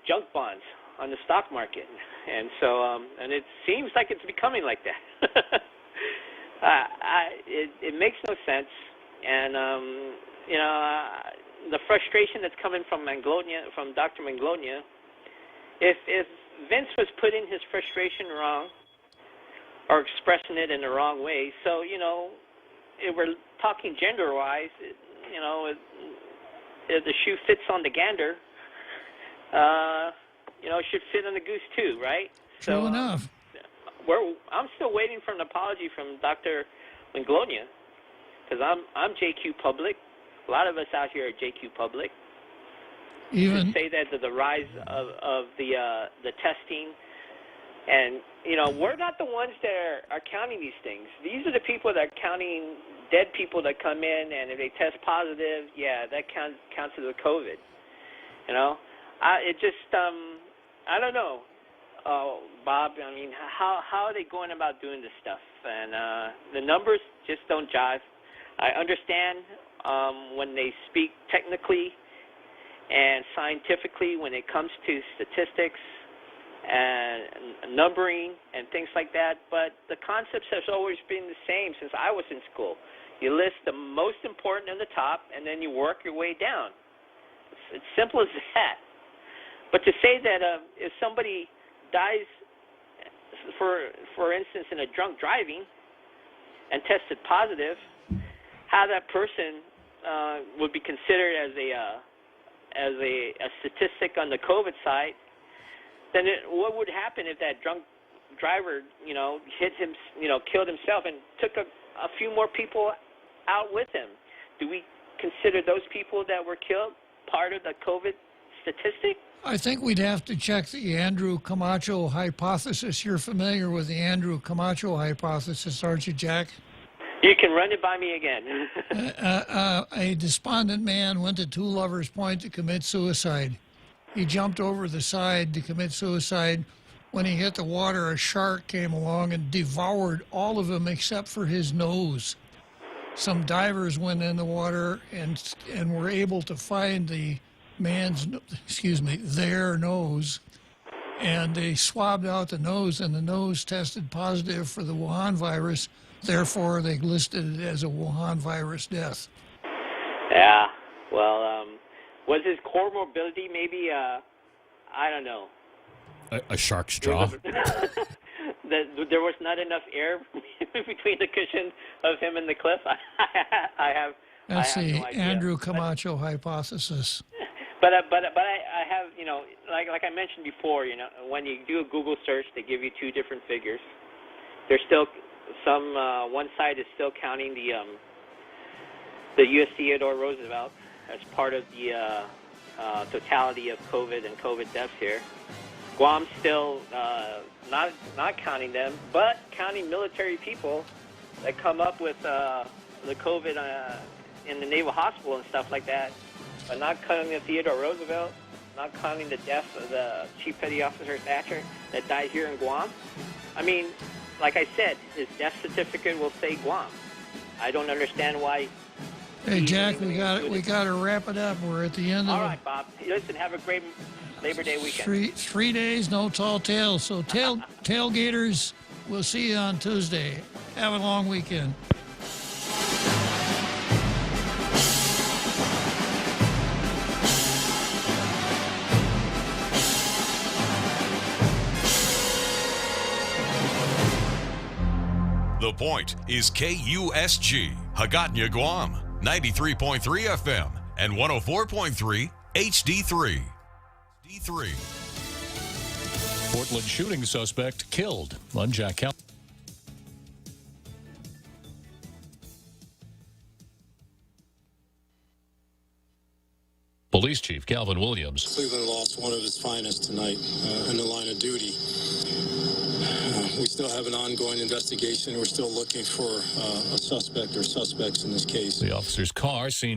junk bonds on the stock market, and so and it seems like it's becoming like that. It makes no sense, and the frustration that's coming from Dr. Manglonia. If Vince was putting his frustration wrong or expressing it in the wrong way, so if we're talking gender-wise, if the shoe fits on the gander, it should fit on the goose too, right? True enough. I'm still waiting for an apology from Dr. Manglonia, because I'm JQ Public. A lot of us out here are JQ Public. To say that the rise of the testing, and we're not the ones that are counting these things. These are the people that are counting dead people that come in, and if they test positive, that counts as a COVID. It just I don't know, Bob. I mean, how are they going about doing this stuff? And the numbers just don't jive. I understand when they speak technically and scientifically when it comes to statistics and numbering and things like that, but the concepts have always been the same since I was in school. You list the most important in the top, and then you work your way down. It's simple as that. But to say that if somebody dies, for instance, in a drunk driving and tested positive, how that person would be considered as a statistic on the COVID side, then what would happen if that drunk driver, hit him, killed himself and took a a few more people out with him. Do we consider those people that were killed part of the COVID statistic? I think we'd have to check the Andrew Camacho hypothesis. You're familiar with the Andrew Camacho hypothesis, aren't you, Jack? You can run it by me again. A despondent man went to Two Lovers Point to commit suicide. He jumped over the side to commit suicide. When he hit the water, a shark came along and devoured all of him except for his nose. Some divers went in the water and were able to find the their nose, and they swabbed out the nose, and the nose tested positive for the Wuhan virus. Therefore, they listed it as a Wuhan virus death. Yeah. Well, was his comorbidity maybe, I don't know. A shark's jaw? There was not enough air between the cushion of him and the cliff. That's the no idea. Andrew Camacho hypothesis. But I have, like I mentioned before, when you do a Google search, they give you two different figures. There's still some, one side is still counting the U.S. Theodore Roosevelt as part of the totality of COVID and COVID deaths here. Guam's still not counting them, but counting military people that come up with the COVID in the Naval Hospital and stuff like that, but not counting the Theodore Roosevelt, not counting the death of the Chief Petty Officer Thatcher that died here in Guam. I mean, like I said, his death certificate will say Guam. I don't understand why. Hey, Jack, we got to wrap it up. We're at the end of All right, Bob. Listen, have a great Labor Day weekend. Three days, no tall tales. So tailgaters, we'll see you on Tuesday. Have a long weekend. The Point is KUSG, Hagåtña, Guam, 93.3 FM and 104.3 HD3. Portland shooting suspect killed on Jack County. Police Chief Calvin Williams. Cleveland lost one of his finest tonight in the line of duty. We still have an ongoing investigation. We're still looking for a suspect or suspects in this case. The officer's car seen